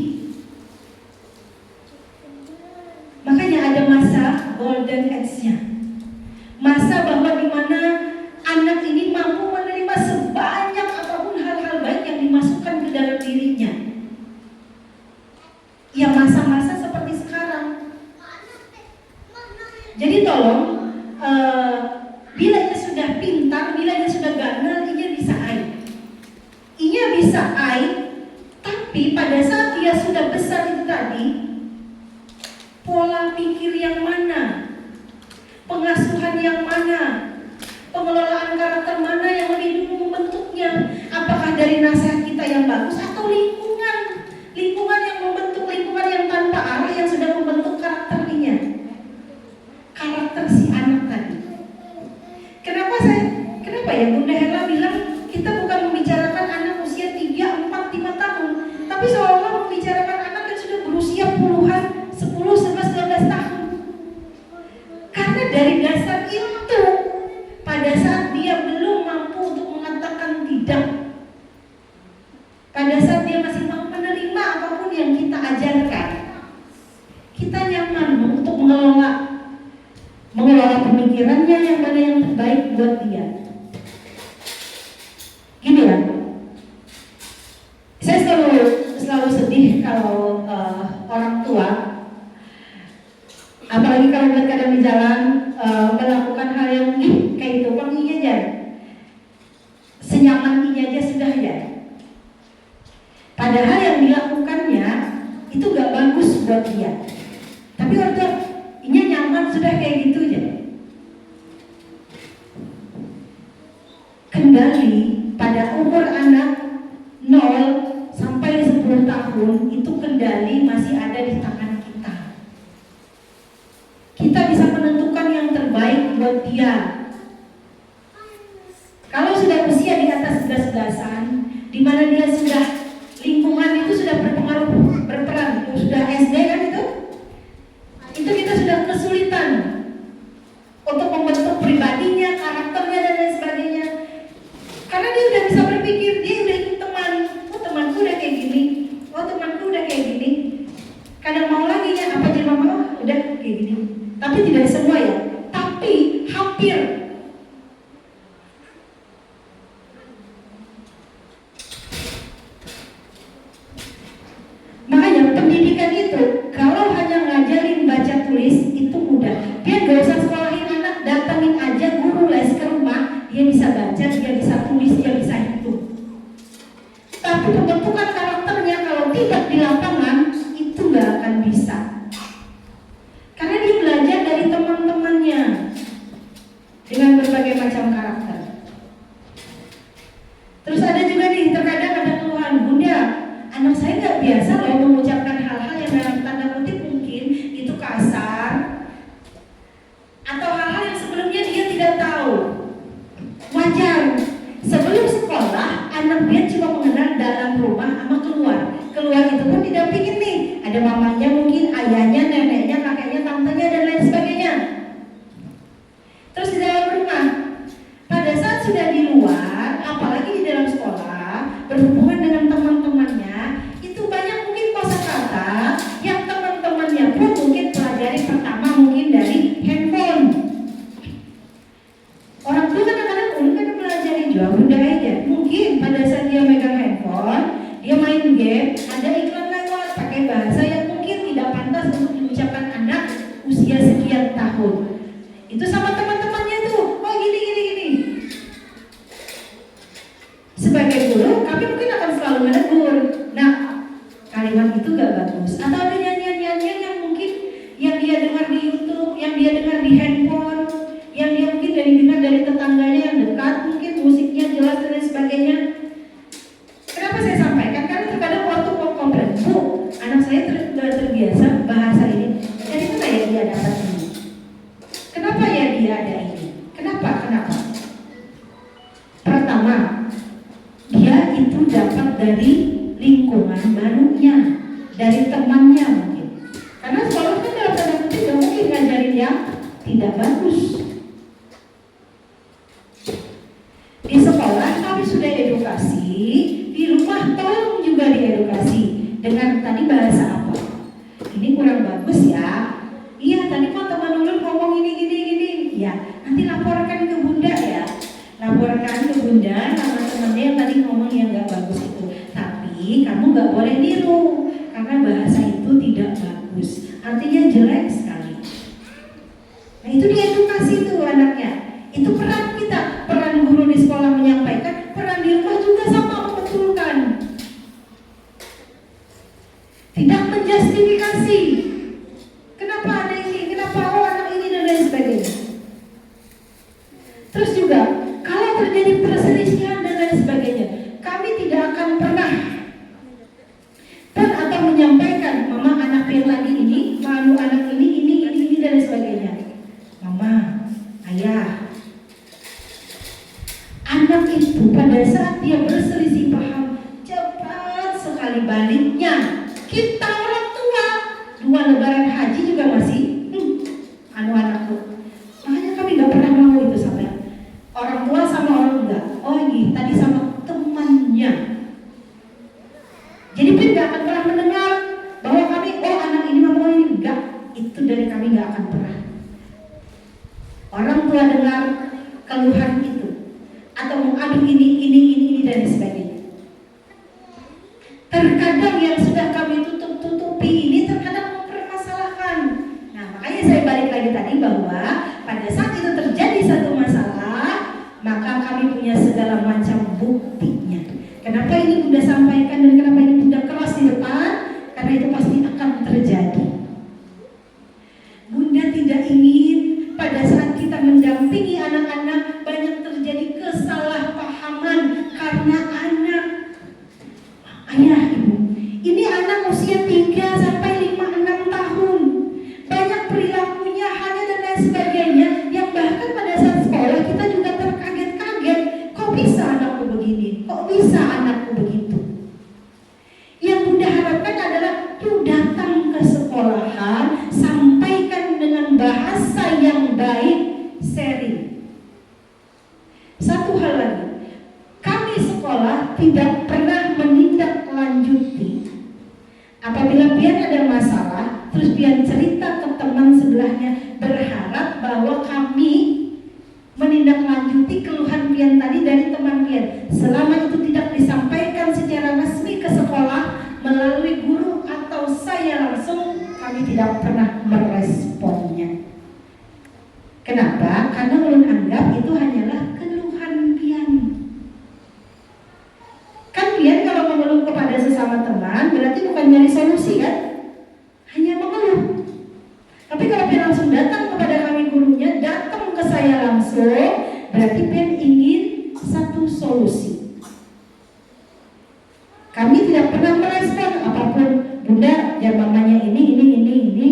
Makanya ada masa golden age-nya. Masa bahwa di mana anak ini mampu menerima sebanyak apapun hal-hal baik yang dimasukkan ke dalam dirinya. Ya masa-masa seperti sekarang. Jadi tolong, bila ia sudah pintar, bila ia sudah ganal, ia bisa AI. Ia bisa AI, tapi pada saat dia sudah besar itu tadi, pola pikir yang mana, pengasuhan yang mana, pengelolaan karakter mana yang lebih dulu membentuknya? Apakah dari nasihat kita yang bagus atau lingkungan yang membentuk, lingkungan yang tanpa arah yang sudah membentuk karakternya, karakter si anak tadi. Kenapa ya Bunda Hela bilang kita bukan membicarakan anak usia 3, 4, 5 tahun, tapi seolah-olah membicarakan anak yang sudah berusia puluhan, 10, 11, 12 tahun. Karena dari dasar itu, pada saat dia belum mampu untuk mengatakan tidak, pada saat dia masih mau menerima apapun yang kita ajarkan, kita nyaman untuk mengelola pemikirannya yang mana yang terbaik buat dia. Gini ya, saya selalu sedih kalau orang tua, apalagi kalau kadang di jalan melakukan hal yang kayak itu, bang ini aja, senyaman ini aja sudah ya. Padahal yang dilakukannya itu gak bagus buat dia. Tapi waktu ini nyaman sudah kayak gitu aja. Kendali pada umur anak 0 sampai 10 tahun itu kendali masih ada di tangan kita. Kita bisa menentukan yang terbaik buat dia. Kalau sudah usia di atas 11-11an, di mana dia sudah lingkungan itu sudah berperan, sudah SD kan itu kita sudah kesulitan untuk membentuk pribadinya, karakternya dan lain sebagainya. Karena dia udah bisa berpikir, dia udah ikut teman, oh temanku udah kayak gini, oh temanku udah kayak gini. Kadang mau lagi ya, apa jadi mama, oh udah kayak gini. Tapi tidak semua ya, tapi hampir. Makanya pendidikan itu, kalau hanya ngajarin baca tulis itu mudah. Dia gak usah sekolahin anak, datangin aja guru les ke rumah, dia bisa baca, dia bisa tulis, dia bisa hitung. Tapi pembentukan karakternya kalau tidak di lapangan itu gak akan bisa. Karena dia belajar dari teman-temannya dengan berbagai macam karakter. Terus ada juga nih, terkadang ada keluhan, Bunda, anak saya gak biasa loh mengucapkan hal-hal yang dalam tanda kutip mungkin itu kasar, atau hal-hal yang sebelumnya dia tidak tahu. Wajar, sebelum sekolah anak dia cuma mengenal dalam rumah sama keluar. Keluar itu pun didampingin nih, ada mamanya mungkin, ayahnya, neneknya, kakeknya, tantenya dan lain sebagainya. Terus di dalam rumah, pada saat sudah di luar, apalagi di dalam sekolah, berhubungan dengan teman-temannya, itu banyak mungkin kosakata yang teman-temannya pun mungkin pelajari pertama mungkin dari handphone. Orang tua kadang-kadang kan pelajari juga udah aja. Mungkin pada saat dia megang handphone, dia main game, ada iklan lewat pakai bahasa yang mungkin tidak pantas untuk diucapkan anak usia sekian tahun. Itu sama teman-temannya tuh, oh gini. Sebagai guru, kami mungkin akan selalu menegur. Nah, kalimat itu gak bagus. Atau ada nyanyian-nyanyian yang mungkin yang dia dengar di YouTube, yang dia dengar di handphone, yang dia mungkin dengar dari tetangganya yang dekat, mungkin musiknya jelas dan lain sebagainya. Kenapa saya sampaikan? Karena terkadang waktu mau komplain, Bu, anak saya terbiasa bahasa ini. Dari mana ya dia dapat ini? Kenapa ya dia ada ini? Kenapa? Pertama, dia itu dapat dari lingkungan barunya, dari temannya mungkin. Karena sekolah kan dalam tanda kutip tidak mungkin ngajarin yang tidak bagus. Di sekolah kami sudah edukasi bahasa apa? Ini kurang bagus ya. Iya, tadi kok teman ulun ngomong ini. Ya, nanti laporkan ke bunda ya. Laporkan ke bunda sama temannya yang tadi ngomong yang nggak bagus itu. Tapi kamu nggak boleh niru karena bahasa itu tidak bagus. Artinya jelek sekali. Nah itu diedukasi tuh anaknya. Itu peran kita, peran guru di sekolah menyampaikan, peran di rumah juga sama membetulkan. Tidak menjustifikasi. Kenapa ada ini, kenapa anak ini dan lain sebagainya. Terus juga kalau terjadi perselisihan dan lain sebagainya, kami tidak akan pernah atau menyampaikan, mama anak yang lagi ini, malu anak ini dan lain sebagainya. Mama, ayah, anak itu pada saat dia berselisih paham cepat sekali baliknya. Kita orang tua 2 lebaran haji juga masih anakku. Makanya kami gak pernah mau itu sampai orang tua sama orang enggak. Oh ini tadi sama temannya. Jadi Pin gak akan pernah mendengar bahwa kami anak ini mau ini enggak. Itu dari kami gak akan pernah. Orang tua dengar keluhan itu atau mengadu ini dan sebagainya. Terkadang yang sudah kami tutupi ini terkadang mempermasalahkan. Nah makanya saya balik lagi tadi bahwa pada saat itu terjadi satu masalah, maka kami punya segala macam buktinya. Kenapa ini Bunda sampaikan dan kenapa ini Bunda keras di depan? Karena itu pasti akan terjadi. Bunda tidak ingin pada saat kita mendampingi anak-anak banyak terjadi kesalahpahaman karena anak. Ayah, ibu, ini anak usia 3 sampai 5-6 tahun. Banyak perilakunya hanya dan lain sebagainya yang bahkan pada saat sekolah kita juga terkaget-kaget. Kok bisa anakku begini? Kok bisa anakku begitu? Yang Bunda harapkan adalah yuk datang ke sekolahan, sampaikan dengan bahasa yang baik, sharing. Satu hal lagi, kami sekolah tidak pernah menindaklanjuti. Apabila pian ada masalah, terus pian cerita ke teman sebelahnya, berharap bahwa kami menindaklanjuti keluhan pian tadi dari teman pian. Selama itu tidak disampaikan secara resmi ke sekolah melalui guru atau saya langsung, kami tidak pernah meresponnya. Kenapa? Karena ulun anggap itu hanyalah keluhan pian. Kan pian kalau mengeluh kepada sesama teman berarti bukan nyari solusi kan? Hanya mengeluh. Tapi kalau pian langsung datang kepada kami gurunya, datang ke saya langsung, berarti pian ingin satu solusi. Kami tidak pernah merespon apapun. Bunda, ya mamanya ini, Bunda ini.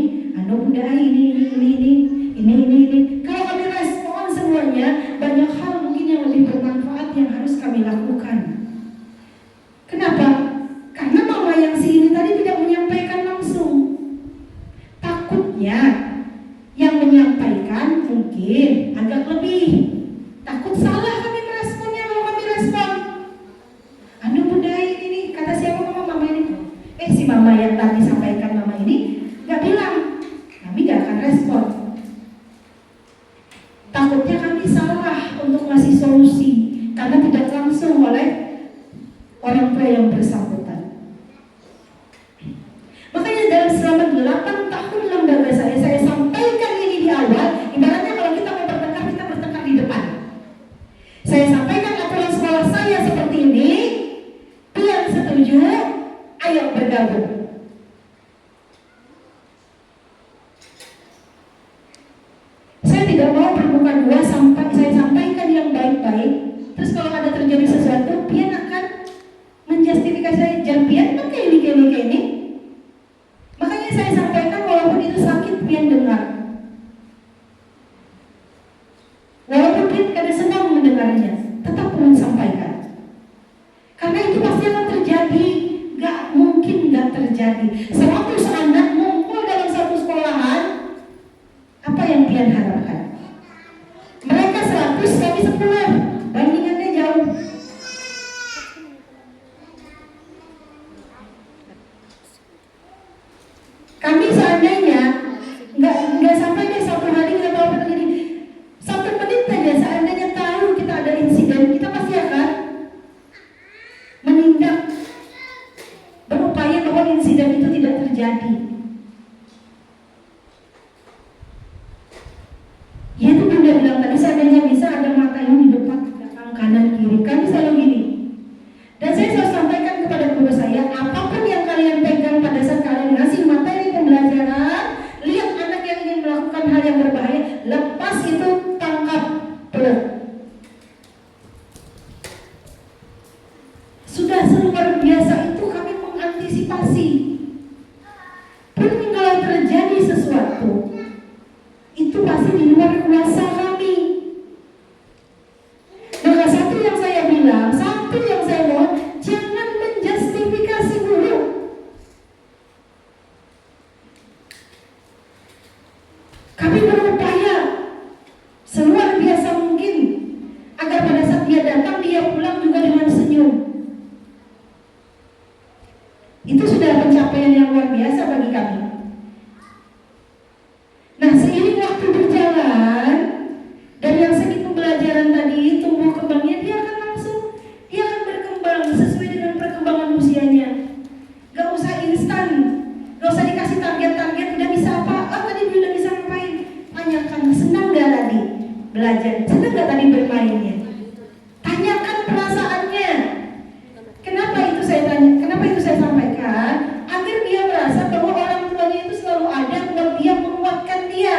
Kalau kami respon semuanya, banyak hal mungkin yang lebih bermanfaat yang harus kami lakukan. Kenapa? Karena mama yang si ini tadi tidak menyampaikan langsung. Takutnya yang menyampaikan mungkin agak lebih. Takut salah kami meresponnya kalau kami respon. Bunda ini kata siapa mama ini? Si mama yang tadi sampaikan mama ini gak bilang, kami gak akan respon. Takutnya kami salah untuk ngasih solusi karena tidak langsung oleh orang tua yang bersangkutan. Makanya dalam selama 8 tahun lembaga saya sampaikan ini di awal. Ibaratnya kalau kita mau bertengkar, kita bertengkar di depan. Saya sampaikan aturan sekolah saya seperti ini. Pian setuju, ayo bergabung. Saya tidak mau berbuka dua sampai saya sampaikan yang baik-baik. Terus kalau ada terjadi sesuatu, pian akan menjustifikasi saya. Jangan pian pakai ini. Makanya saya sampaikan walaupun itu sakit, pian dengar. Walaupun pian kadang senang mendengarnya, tetap pun sampaikan. Karena itu pasti akan terjadi, gak mungkin gak terjadi. 100 anak ngumpul dalam satu sekolahan, apa yang pian harapkan? Mereka 100, kami 10, bandingannya jauh. ada insiden, kita pasti akan menindak, berupaya bahwa insiden itu tidak terjadi. Ya itu Bunda bilang tadi, seandainya bisa ada mata yang di depan, belakang, kanan, kiri. Kami selalu gini. Dan saya selalu sampaikan kepada guru saya, apapun yang kalian pegang pada saat kalian ngasih materi pembelajaran, lihat anak yang ingin melakukan hal yang berbahaya, lepas itu tangkap, peluk. Sudah seluar biasa itu kami mengantisipasi. Pun kalau terjadi sesuatu, itu pasti di luar kuasa kami. Maka satu yang saya bilang, satu yang saya mohon, jangan menjustifikasi guru. Kami berupaya seluar biasa mungkin agar pada saat dia datang, dia pulang juga dengan senyum. Itu sudah pencapaian yang luar biasa bagi kami. Nah, seiring waktu berjalan dan yang segi pembelajaran tadi tumbuh kembangnya, dia akan berkembang sesuai dengan perkembangan usianya. Gak usah instan, gak usah dikasih target-target udah bisa apa, tadi udah bisa ngapain. Tanyakan, senang gak tadi belajar, senang gak tadi bermainnya. Tanyakan perasaannya. Kenapa itu saya tanya, kenapa itu saya sampaikan? Agar dia merasa bahwa orang tuanya itu selalu ada buat dia, menguatkan dia.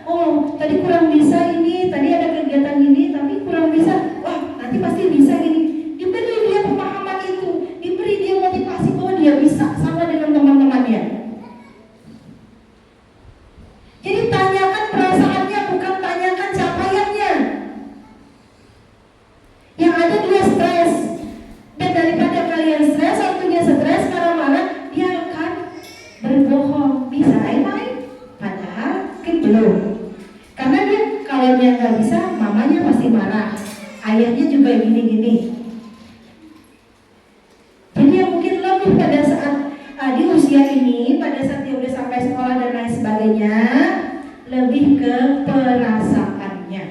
Oh, tadi kurang bisa ini, tadi ada kegiatan ini, tapi kurang bisa. Wah, nanti pasti bisa gini. Diberi dia pemahaman itu, diberi dia motivasi bahwa dia bisa sama dengan teman-temannya. Jadi tanyakan perasaannya, bukan tanyakan capaiannya. Yang ada dia stres. Dan daripada kalian stres, waktu dia stres, marah-marah, dia akan berbohong. Bisa main, padahal kan belum. Karena dia kalau dia nggak bisa, mamanya pasti marah, ayahnya juga gini-gini. Jadi yang mungkin lebih pada saat di usia ini, pada saat dia udah sampai sekolah dan lain sebagainya, lebih ke perasaannya.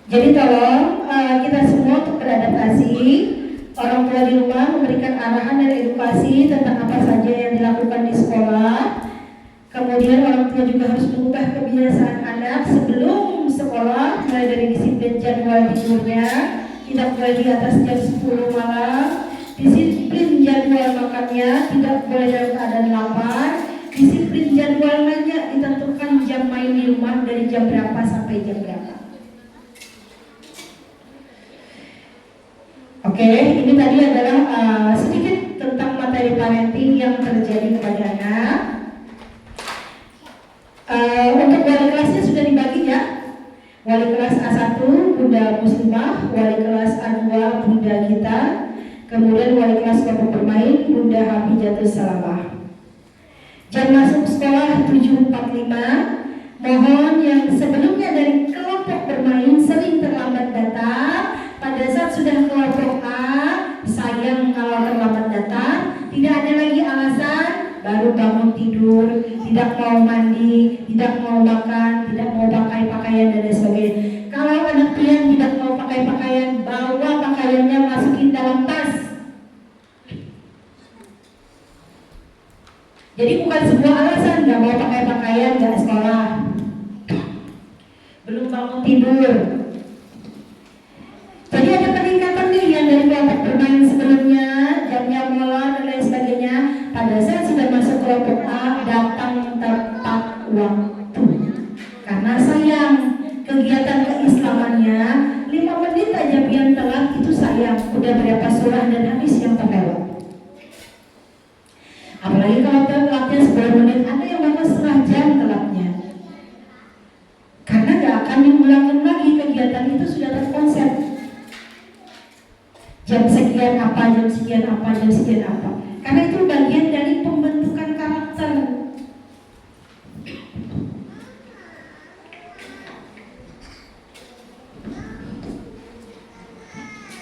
Jadi tolong kita semua untuk beradaptasi. Orang tua di rumah memberikan arahan dan edukasi tentang apa saja yang dilakukan di sekolah. Kemudian orang tua juga harus mengubah kebiasaan anak sebelum sekolah, mulai dari disiplin jadwal tidurnya, tidak boleh di atas jam 10 malam, disiplin jadwal makannya, tidak boleh dalam keadaan lapar, disiplin jadwal mainnya, ditentukan jam main di rumah dari jam berapa sampai jam berapa. Oke, ini tadi adalah sedikit tentang materi parenting yang terjadi kepada anak. Untuk wali kelasnya sudah dibagi ya. Wali kelas A1 Bunda Muslimah, wali kelas A2 Bunda Gita, kemudian wali kelas kelompok bermain Bunda Hafizatus Salamah. Jam masuk sekolah 7.45. Mohon yang sebelumnya dari kelompok bermain sering terlambat datang, pada saat sudah kelompok A, sayang kalau terlambat datang. Tidak ada lagi alasan baru bangun tidur, tidak mau mandi, tidak mau makan, tidak mau pakai pakaian dan lain sebagainya. Kalau anak kalian tidak mau pakai pakaian, bawa pakaiannya, masukin dalam tas. Jadi bukan sebuah alasan nggak mau pakai pakaian, nggak sekolah, belum bangun tidur. Jadi ada peningkatan nih yang dari kelompok bermain sebelumnya, jamnya molor dan lain sebagainya. Pada saat sudah masuk kelompok A, datang tepat waktu. Karena sayang, kegiatan keislamannya 5 menit aja pian telat itu sayang. Udah berapa surah dan hadis yang terlewat. Apalagi kalau telatnya 10 menit, ada yang bahkan setengah jam telatnya. Karena gak akan diulangin lagi, kegiatan itu sudah terkonsep. Jam sekian apa, jam sekian apa, jam sekian apa. Karena itu bagian dari pembentukan karakter.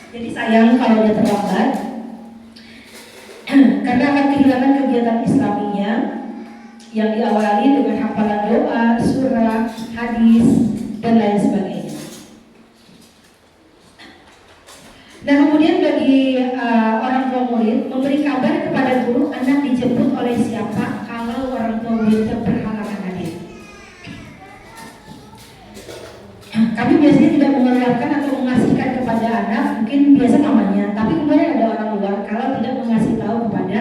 Jadi sayang kalau dia terlambat, karena akan kehilangan kegiatan Islaminya yang diawali dengan hafalan doa, surah, hadis, dan lain sebagainya. Nah, kemudian bagi orang tua murid memberi kabar kepada guru anak dijemput oleh siapa kalau orang tua murid berhalangan hadir. Kami biasanya tidak mengeluarkan atau mengasihkan kepada anak, mungkin biasa namanya, tapi kemudian ada orang luar kalau tidak mengasih tahu kepada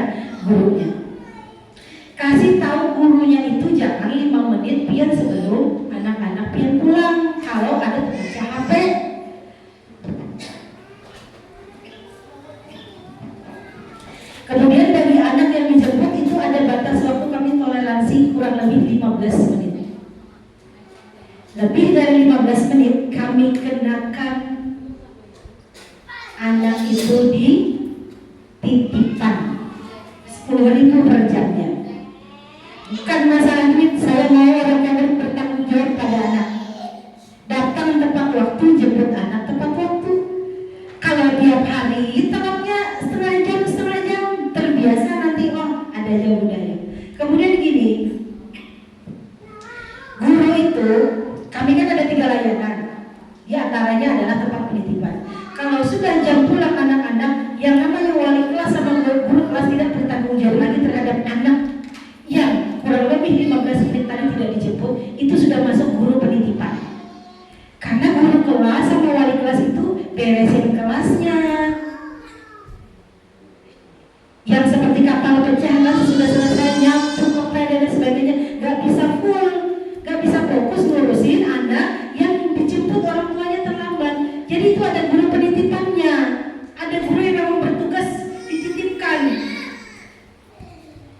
gurunya. Kasih tahu gurunya itu jangan 5 menit pian sebelum anak-anak pian pulang kalau ada terbaca HP. Kemudian bagi anak yang dijemput itu ada batas waktu kami toleransi kurang lebih 15 menit. Lebih dari 15 menit kami kenakan anak itu di titipan 10.000 per jamnya. Bukan masalah duit, saya mau orang yang bertanggung jawab pada anak. Datang tepat waktu, jemput anak tepat waktu. Kalau tiap hari telatnya setengah jam, terbiasa nanti ada aja budaya. Kemudian gini, guru itu kami kan ada 3 layanan. Di antaranya adalah tempat penitipan. Kalau sudah jam pulang anak-anak, yang namanya wali kelas sama guru kelas tidak bertanggung jawab lagi terhadap anak yang kurang lebih 15 menit tadi tidak dijemput, itu sudah masuk guru penitipan. Karena guru kelas sama wali kelas itu beresin kelasnya. Yang seperti kapal pecah lah sudah selesai nyapu, koper dan sebagainya, gak bisa full, gak bisa fokus ngurusin anak yang dijemput orang tuanya terlambat. Jadi itu ada guru penitipannya, ada guru yang memang bertugas dititipkan.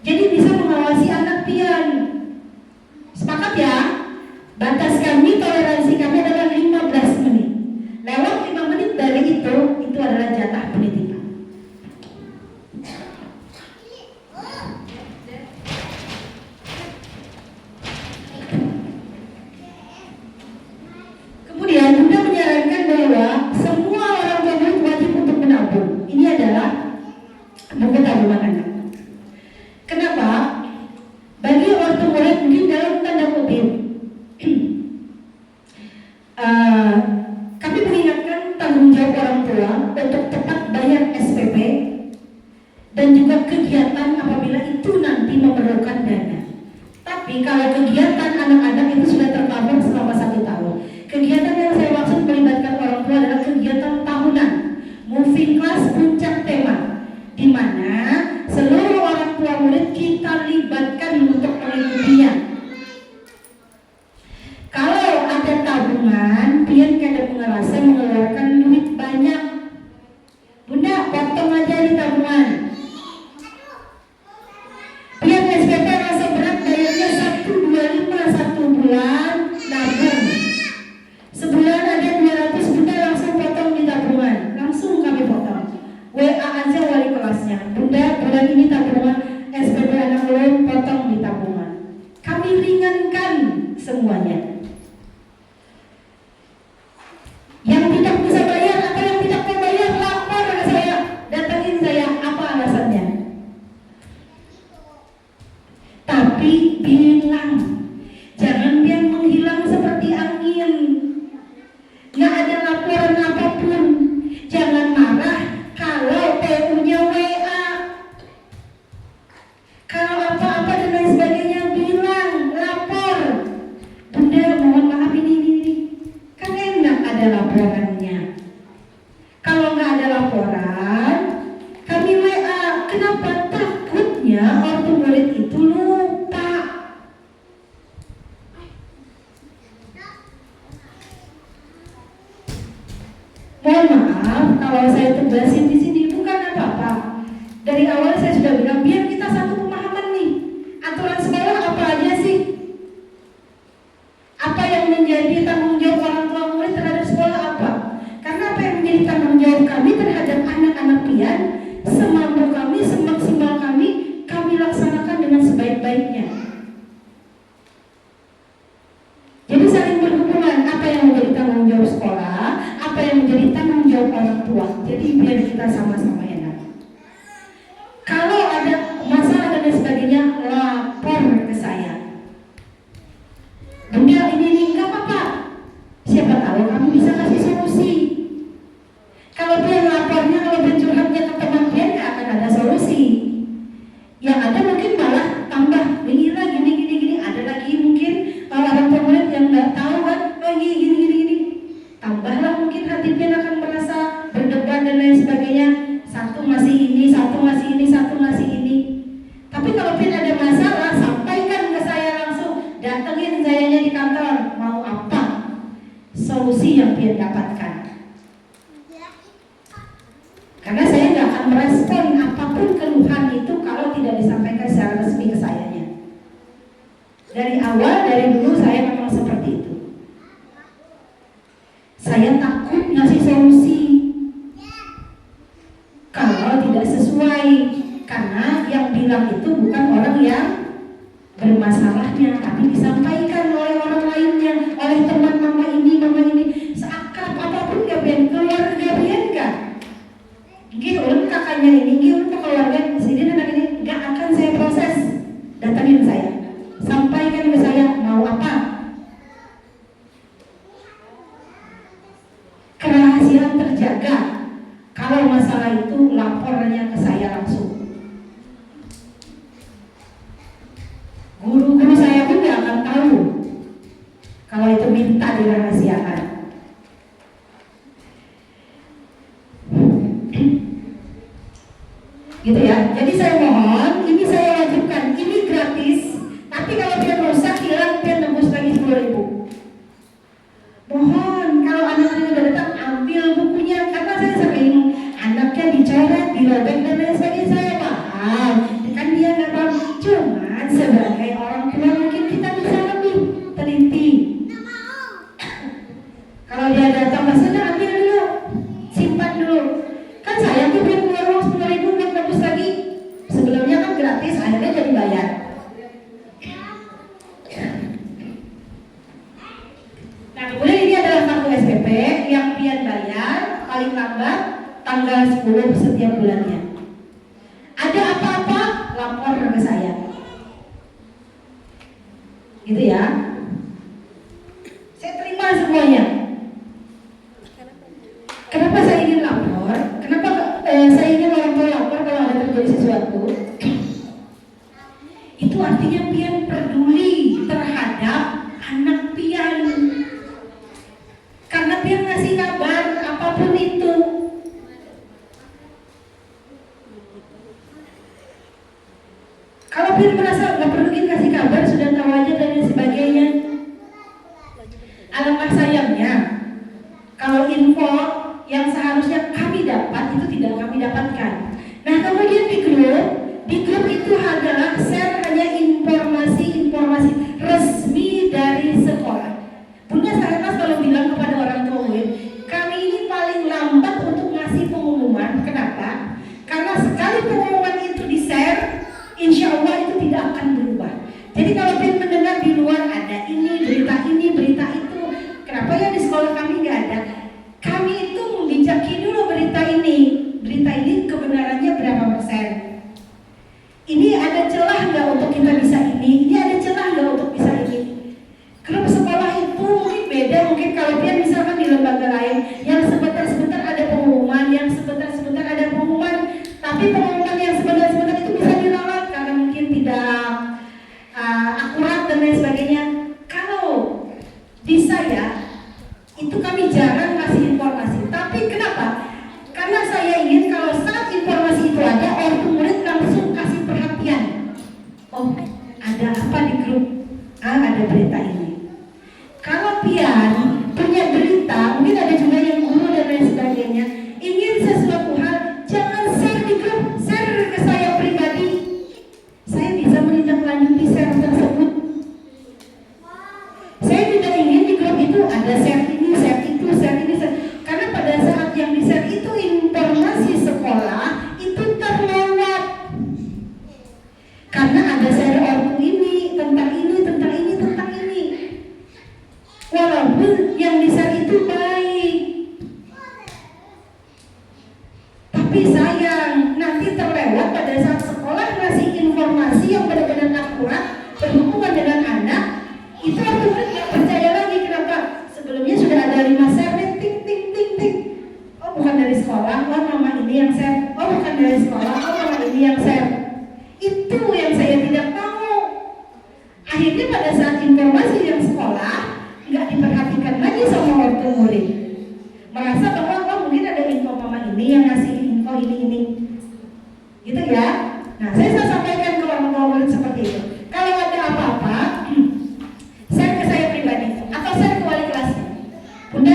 Jadi bisa mengawasi anak pian. Sepakat ya? Batas kami, toleransi kami adalah 15 menit. Lewat 5 menit dari itu adalah jatah penitipan. Kemudian Bunda menyarankan bahwa semua orang tua murid wajib untuk menabung. Ini adalah buku tabungan anak. Kenapa? Bagi ortu murid mungkin dalam tanda kutip kami mengingatkan tanggung jawab orang tua untuk tepat bayar SPP dan juga kegiatan apabila itu nanti memerlukan dana. Tapi kalau kegiatan anak-anak itu sudah tercover selama 1 tahun. Kegiatan yang saya maksud melibatkan orang tua adalah kegiatan tahunan, moving class puncak tema, di mana seluruh orang tua murid kita libatkan untuk mengikutinya. Kalau ada tabungan, pian kada merasa mengeluarkan duit banyak. Bunda, potong aja di tabungan. Pian SPP rasa berat bayarnya 125 1 bulan, nabung. Sebulan ada 200, Bunda langsung potong di tabungan. Langsung kami potong. WA aja wali kelasnya, Bunda bulan ini tabungan SPP anak belum, potong di tabungan. Kami ringankan semuanya. Yang tidak bisa bayar atau yang tidak mau bayar, lapor ke saya, datangin saya, apa alasannya. Tapi bilang, jangan dia menghilang seperti angin. Nggak ada laporan apapun. Jangan marah kalau PU-nya WA. Kalau apa-apa dan lain sebagainya bilang, lapor. Bunda mohon maaf ini. Kan enak ada laporannya. Kalau nggak ada laporan, kami WA. Kenapa? Takutnya ortu murid itu lupa. Mohon maaf kalau saya tegasin di sini, bukan apa-apa. Dari awal saya sudah bilang biar kita satu pemahaman nih. Aturan sekolah apa aja sih? Apa yang menjadi tanggung jawab orang tua murid terhadap sekolah apa? Karena apa yang menjadi tanggung jawab kami terhadap anak-anak pian, semampu kami, semaksimal kami laksanakan dengan sebaik-baiknya. Jadi saling berhubungan, apa yang menjadi tanggung jawab sekolah, apa yang menjadi tanggung jawab orang tua. Jadi biar kita sama-sama enak. Kalau ada masalah dan sebagainya, lapor ke saya. solusi yang pian dapatkan. Karena saya nggak akan merespon apapun keluhan itu kalau tidak disampaikan secara resmi ke sayanya. Dari awal, dari dulu saya memang seperti itu. Saya takut ngasih solusi kalau tidak sesuai, karena yang bilang itu bukan orang yang bermasalahnya, tapi disampaikan oleh orang lainnya, oleh teman mama ini, seakrab apapun gak bian, keluarga bian gak ulun kakaknya ini, ulun keluarga sini anak ini gak akan saya proses. Datangin saya, sampaikan ke saya mau apa. Kerahasiaan terjaga. Kalau masalah itu lapornya ke saya langsung. Guru-guru saya pun gak akan tahu kalau itu minta dirahasiakan. Gitu ya. Jadi saya mohon, ini saya wajibkan, ini gratis. Tapi kalau dia rusak, hilang, dia tembus lagi 10.000. Mohon, kalau anak-anak udah datang, ambil bukunya. Karena saya sering anaknya dicoret, dirobek dan lain sebagainya, saya paham. Kan dia nggak tahu. Cuman sebagai orang tua mungkin kita bisa lebih teliti. Kalau dia datang, maksudnya ambil dulu, simpan dulu. Kan saya tuh belum keluar uang 10.000 buat tembus lagi. Sebelumnya kan gratis, akhirnya jadi bayar. Nah, kemudian ini adalah kartu SPP yang pian bayar paling lambat tanggal 10 setiap bulannya. Ada apa-apa, lapor ke saya. Gitu ya. Saya terima semuanya. Kenapa saya ingin lapor? Kenapa saya ingin orang tua lapor kalau ada terjadi sesuatu? Itu artinya pian peduli terhadap anak pian. Karena pian ngasih kabar apapun itu. Kalau pian merasa nggak perlu kasih kabar, sudah tahu aja dan sebagainya. Alangkah sayangnya kalau info yang seharusnya kami dapat itu tidak kami dapatkan. Nah, kemudian di grup itu adalah share hanya informasi resmi dari sekolah. Bunda Sarnas kalau bilang kepada orang tua UIN, kami ini paling lambat untuk ngasih pengumuman. Kenapa? Karena sekali pengumuman itu di-share, insya Allah itu tidak akan berubah. Jadi kalau kita mendengar di luar ada ini, berita itu, kenapa ya di sekolah kami nggak ada? Kami itu membijaki dulu berita ini kebenarannya berapa persen. Ini ada celah nggak untuk kita bisa ini ada celah nggak untuk bisa ini. Grup sekolah itu mungkin beda, mungkin kalau dia misalkan di lembaga lain yang sebentar ada pengumuman, yang sebentar ada pengumuman, tapi pengumuman yang sebentar itu bisa diralat karena mungkin tidak akurat dan lain sebagainya. Kalau di saya itu kami jarang kasih informasi. Tapi kenapa? Karena saya ingin kalau saat informasi itu ada, orang murid langsung kasih perhatian. Oh, ada apa di grup? Ada berita ini. Kalau pian punya berita, mungkin ada juga yang guru dan lain sebagainya, ingin sesuatu hal, jangan share di grup, share ke saya pribadi. Saya bisa menindaklanjuti share tersebut. Saya tidak ingin di grup itu ada share ini, share itu, share ini, share. Karena pada saat yang di-share itu informasi sekolah itu terlewat. Karena ada share ortu ini, tentang ini. Walaupun yang di-share itu baik, tapi sayang nanti terlewat pada saat sekolah ngasih informasi yang benar-benar akurat berhubungan dengan anak. Itu artinya nggak percaya lagi. Kenapa? Sebelumnya sudah ada 5 share, ting. Oh, bukan dari sekolah, oh mama ini yang share. Oh, bukan dari sekolah, oh mama ini yang share. Itu yang saya tidak tahu. Akhirnya pada saat informasi yang sekolah nggak diperhatikan lagi sama ortu murid. Merasa bahwa oh mungkin ada info mama ini yang ngasih info ini. Gitu ya. Nah, saya sampaikan ke orang tua murid seperti itu. Kalau ada apa-apa, share ke saya pribadi atau share ke wali kelasnya. Bunda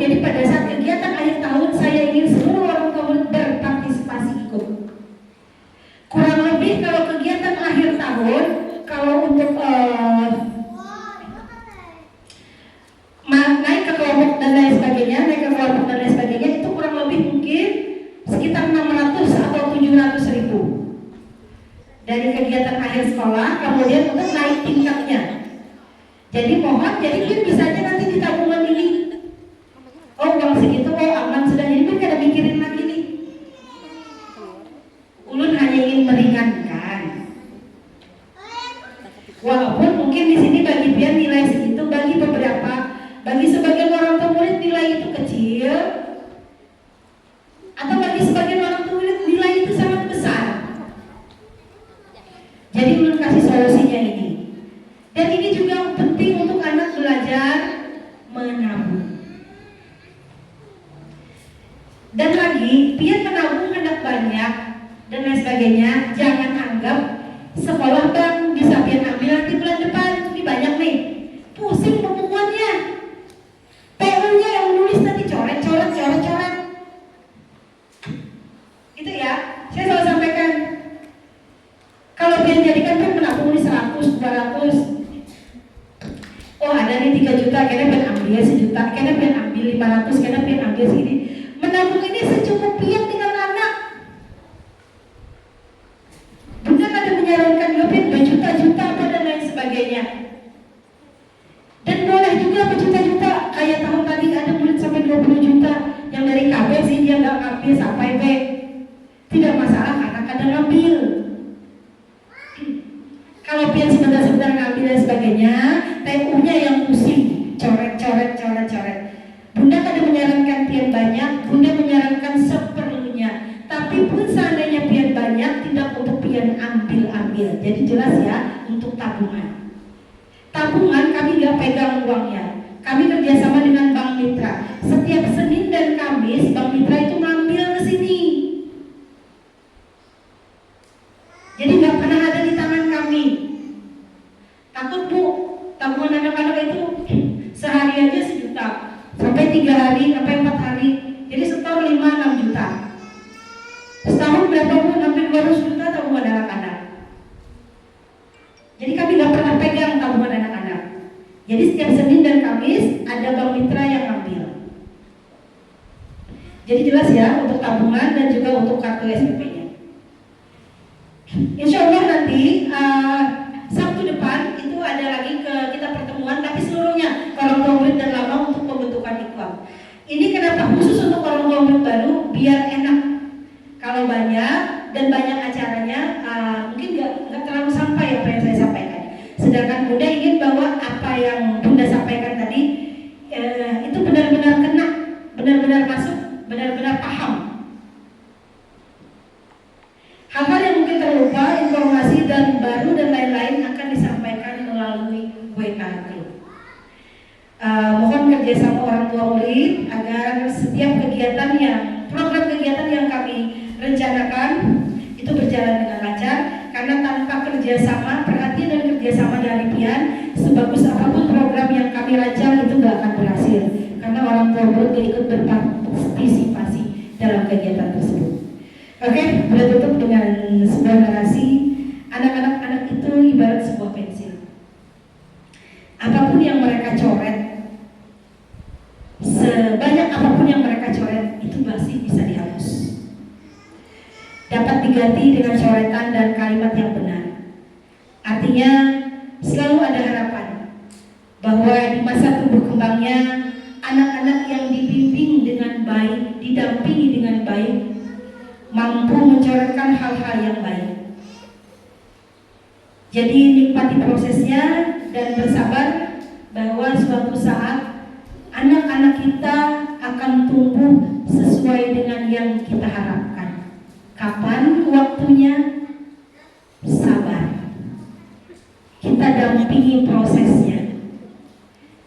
Jadi pada saat kegiatan akhir tahun saya ingin seluruh orang tua murid berpartisipasi ikut. Kurang lebih kalau kegiatan akhir tahun, kalau untuk naik ke kelompok dan lain sebagainya, itu kurang lebih mungkin sekitar 600 atau 700 ribu dari kegiatan akhir sekolah, kemudian untuk naik tingkatnya. Jadi mohon, jadi bisa aja nanti di tabungan ini, oh uang segitu, oh aman sudah, jadi kan kada mikirin lagi nih. Ulun hanya ingin meringankan. Walaupun mungkin di sini bagi pian nilai segitu, bagi sebagian orang tua murid nilai itu kecil, atau bagi sebagian orang tua murid nilai itu sangat besar. Jadi ulun kasih solusinya ini. Dan ini juga penting untuk anak belajar menabung. Dan lagi, pian menabung anak banyak dan lain sebagainya, jangan anggap sekolah bang bisa pian ambil nanti bulan depan, ini banyak nih, pusing pembukuannya, PU-nya yang nulis nanti coret. Itu ya, saya selalu sampaikan, kalau pian jadikan pian menabung di 100, 200, oh ada nih 3 juta, kena pian ambil 1 juta, kena pian ambil 500, kena pian ambil segini. Menabung ini secukupnya dengan anak. Bukan ada menyarankan lebih 2 juta apa dan lain sebagainya. Dan boleh juga berjuta-juta. Kayak tahun tadi ada murid sampai 20 juta. Yang dari KB sih dia nggak ngambil sampai B. Tidak masalah karena kadang ngambil. Kalau pian sebentar ngambil dan sebagainya, TU-nya yang pusing, coret. Bunda kada menyarankan pian banyak, Bunda menyarankan seperlunya. Tapi pun seandainya pian banyak, tidak untuk pian ambil. Jadi jelas ya, untuk tabungan. Tabungan kami gak pegang uangnya. Kami kerjasama dengan Bank Mitra. Setiap Senin dan Kamis, Bank Mitra itu ngambil ke sini. Jadi gak pernah ada di tangan kami. Takut bu, tabungan anak-anak itu sehari aja 1 juta. Sampai 3 hari, sampai 4 hari. Jadi setahun 5-6 juta. Setahun berapa pun hampir 200 juta tabungan anak-anak. Jadi kami gak pernah pegang tabungan anak-anak. Jadi setiap Senin dan Kamis ada Bank Mitra yang ambil. Jadi jelas ya untuk tabungan dan juga untuk kartu SPP-nya. Insya Allah nanti Sabtu depan itu ada lagi kita pertemuan, tapi seluruhnya orang tua murid dan lama untuk pembentukan ikhwan. Ini kenapa khusus untuk orang tua murid baru, biar enak. Kalau banyak dan banyak acaranya, mungkin nggak terlalu sampai apa yang saya sampaikan. Sedangkan Bunda ingin bahwa apa yang Bunda sampaikan tadi itu benar-benar kena, benar-benar masuk, benar-benar paham. Hal-hal yang mungkin terlupa, informasi dan baru dan lain-lain akan disampaikan melalui WK Group. Mohon kerjasama orang tua murid agar setiap program kegiatan yang kami rencanakan itu berjalan dengan lancar, karena tanpa kerjasama, perhatian dan kerjasama dari pian, sebagus apapun program yang kami rancang itu gak akan berhasil, karena orang tua murid ikut berpartisipasi dalam kegiatan tersebut. Oke, boleh tutup dengan sebuah narasi. Anak-anak itu ibarat sebuah pensil. Apapun yang mereka coret, sebanyak apapun yang mereka coret, itu masih bisa dihapus. Dapat diganti dengan coretan dan kalimat yang benar. Artinya selalu ada harapan bahwa di masa tumbuh kembangnya anak-anak yang dibimbing dengan baik, didampingi dengan baik, mampu mencoretkan hal-hal yang baik. Jadi nikmati prosesnya dan bersabar bahwa suatu saat anak-anak kita akan tumbuh sesuai dengan yang kita harapkan. Kapan waktunya? Sabar. Kita dampingi prosesnya.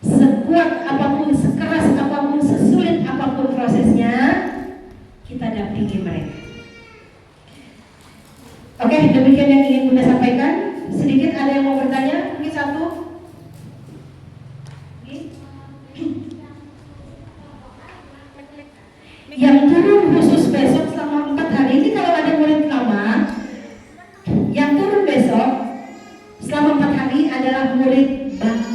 Sekuat apapun, sekeras apapun, sesulit apapun prosesnya, kita dampingi mereka. Oke, demikian yang ingin Bunda sampaikan. Sedikit ada yang mau bertanya? Mungkin satu. adalah murid baru.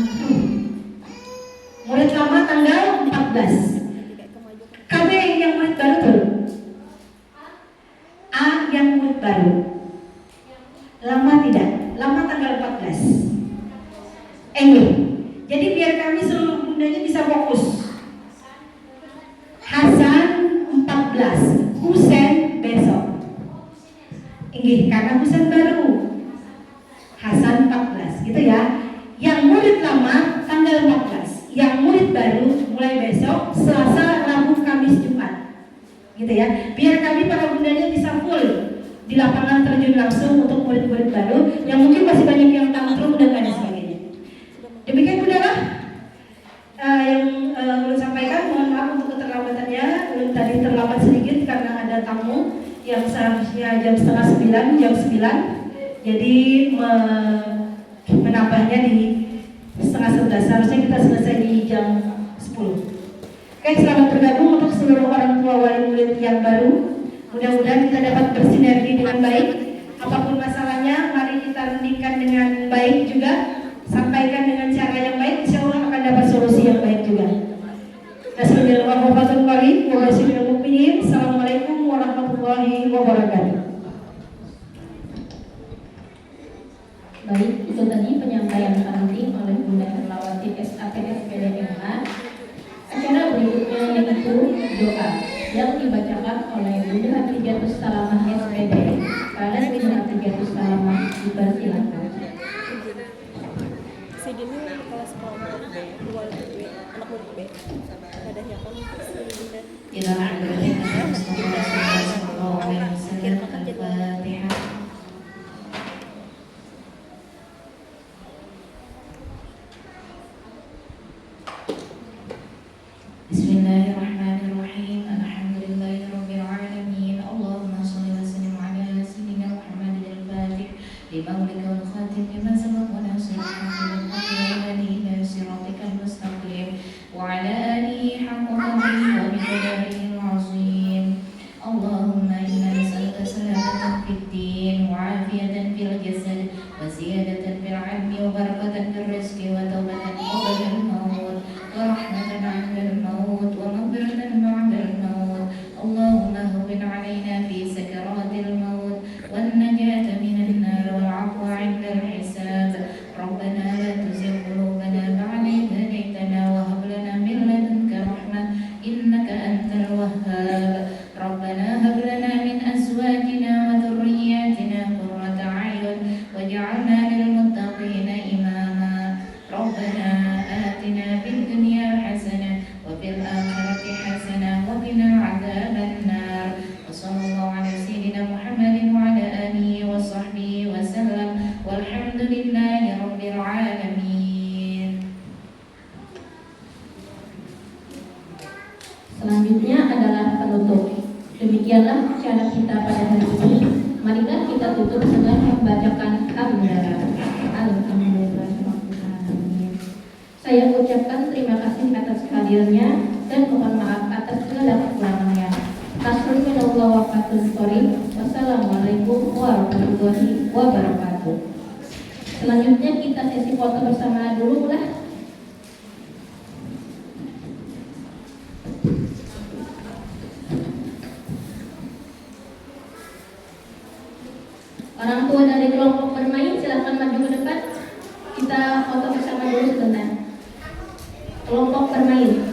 Murid lama tanggal 14. KB yang murid baru tuh. A yang murid baru. Lama tidak? Lama tanggal 14. Jadi biar kami seluruh bundanya bisa fokus. Hasan 14, Husen besok. Karena Husen baru. Hasan 14, gitu ya. Yang murid lama tanggal 14, yang murid baru mulai besok Selasa, Rabu, Kamis, Jumat. Gitu ya. Biar kami para bundanya bisa full di lapangan terjun langsung untuk murid-murid baru yang mungkin masih banyak yang tantrum dan lain sebagainya. Demikian Bunda yang ulun sampaikan. Mohon maaf untuk keterlambatannya. Ulun tadi terlambat sedikit karena ada tamu yang seharusnya jam setengah 9, jam 9. Jadi menambahnya di setengah 11. Seharusnya kita selesai di jam 10. Oke, selamat bergabung untuk seluruh orang tua wali murid yang baru. Mudah-mudahan kita dapat bersinergi dengan baik. Apapun masalahnya, mari kita rundingkan dengan baik juga. Sampaikan dengan cara yang baik, insya Allah akan dapat solusi yang baik juga. Assalamualaikum warahmatullahi wabarakatuh. Baik, itu tadi penyampaian penting oleh Bunda Herlawati SAPS PDMH. Acara berikutnya yaitu doa yang dibacakan oleh Bunda Hatijatus Salamah SPD. Pada Bunda Hatijatus Salamah dipersilakan. Ini kelas kelompok B, dua B, anak murid B. Ada yang kami Bunda. Bismillahirrahmanirrahim. Alhamdulillahirabbil alamin. Allahumma shalli wa sallim ala sayyidina Muhammadin al-Fatih lima ulika wal khatim lima sabaq wa nasir وعلى آله حق قدره ومقداره العظيم. اللهم إنا نسألك سلامة في الدين وعافية في الجسد وزيادة في العلم وبركة في الرزق وتوبة قبل الموت ورحمة عند الموت ومغفرة بعد الموت. اللهم هون علينا في سكرات الموت والنجاة من النار والعفو عند الحساب. ربنا لا تزغ قلوبنا بعد إذ هديتنا وهب لنا من لدنك رحمة إنك أنت الوهاب. ربنا هب لنا من أزواجنا وذرياتنا قرة أعين واجعلنا للمتقين إماما. ربنا آتنا في الدنيا حسنة وفي الآخرة حسنة وقنا عذاب النار. وصلى الله على سيدنا محمد وعلى آله وصحبه وسلم والحمد لله رب العالمين. Selanjutnya adalah penutup. Demikianlah acara kita pada hari ini. Marilah kita tutup dengan membacakan hamdalah. Alhamdulillahirrahmanirrahim. Saya ucapkan terima kasih atas hadirnya dan mohon maaf atas segala kekurangannya. Taslim minallah wa fatul qorin. Wassalamualaikum warahmatullahi wabarakatuh. Selanjutnya kita sesi foto bersama dulu lah. Orang tua dari kelompok bermain silahkan maju ke depan. Kita foto bersama dulu sebentar. Kelompok bermain.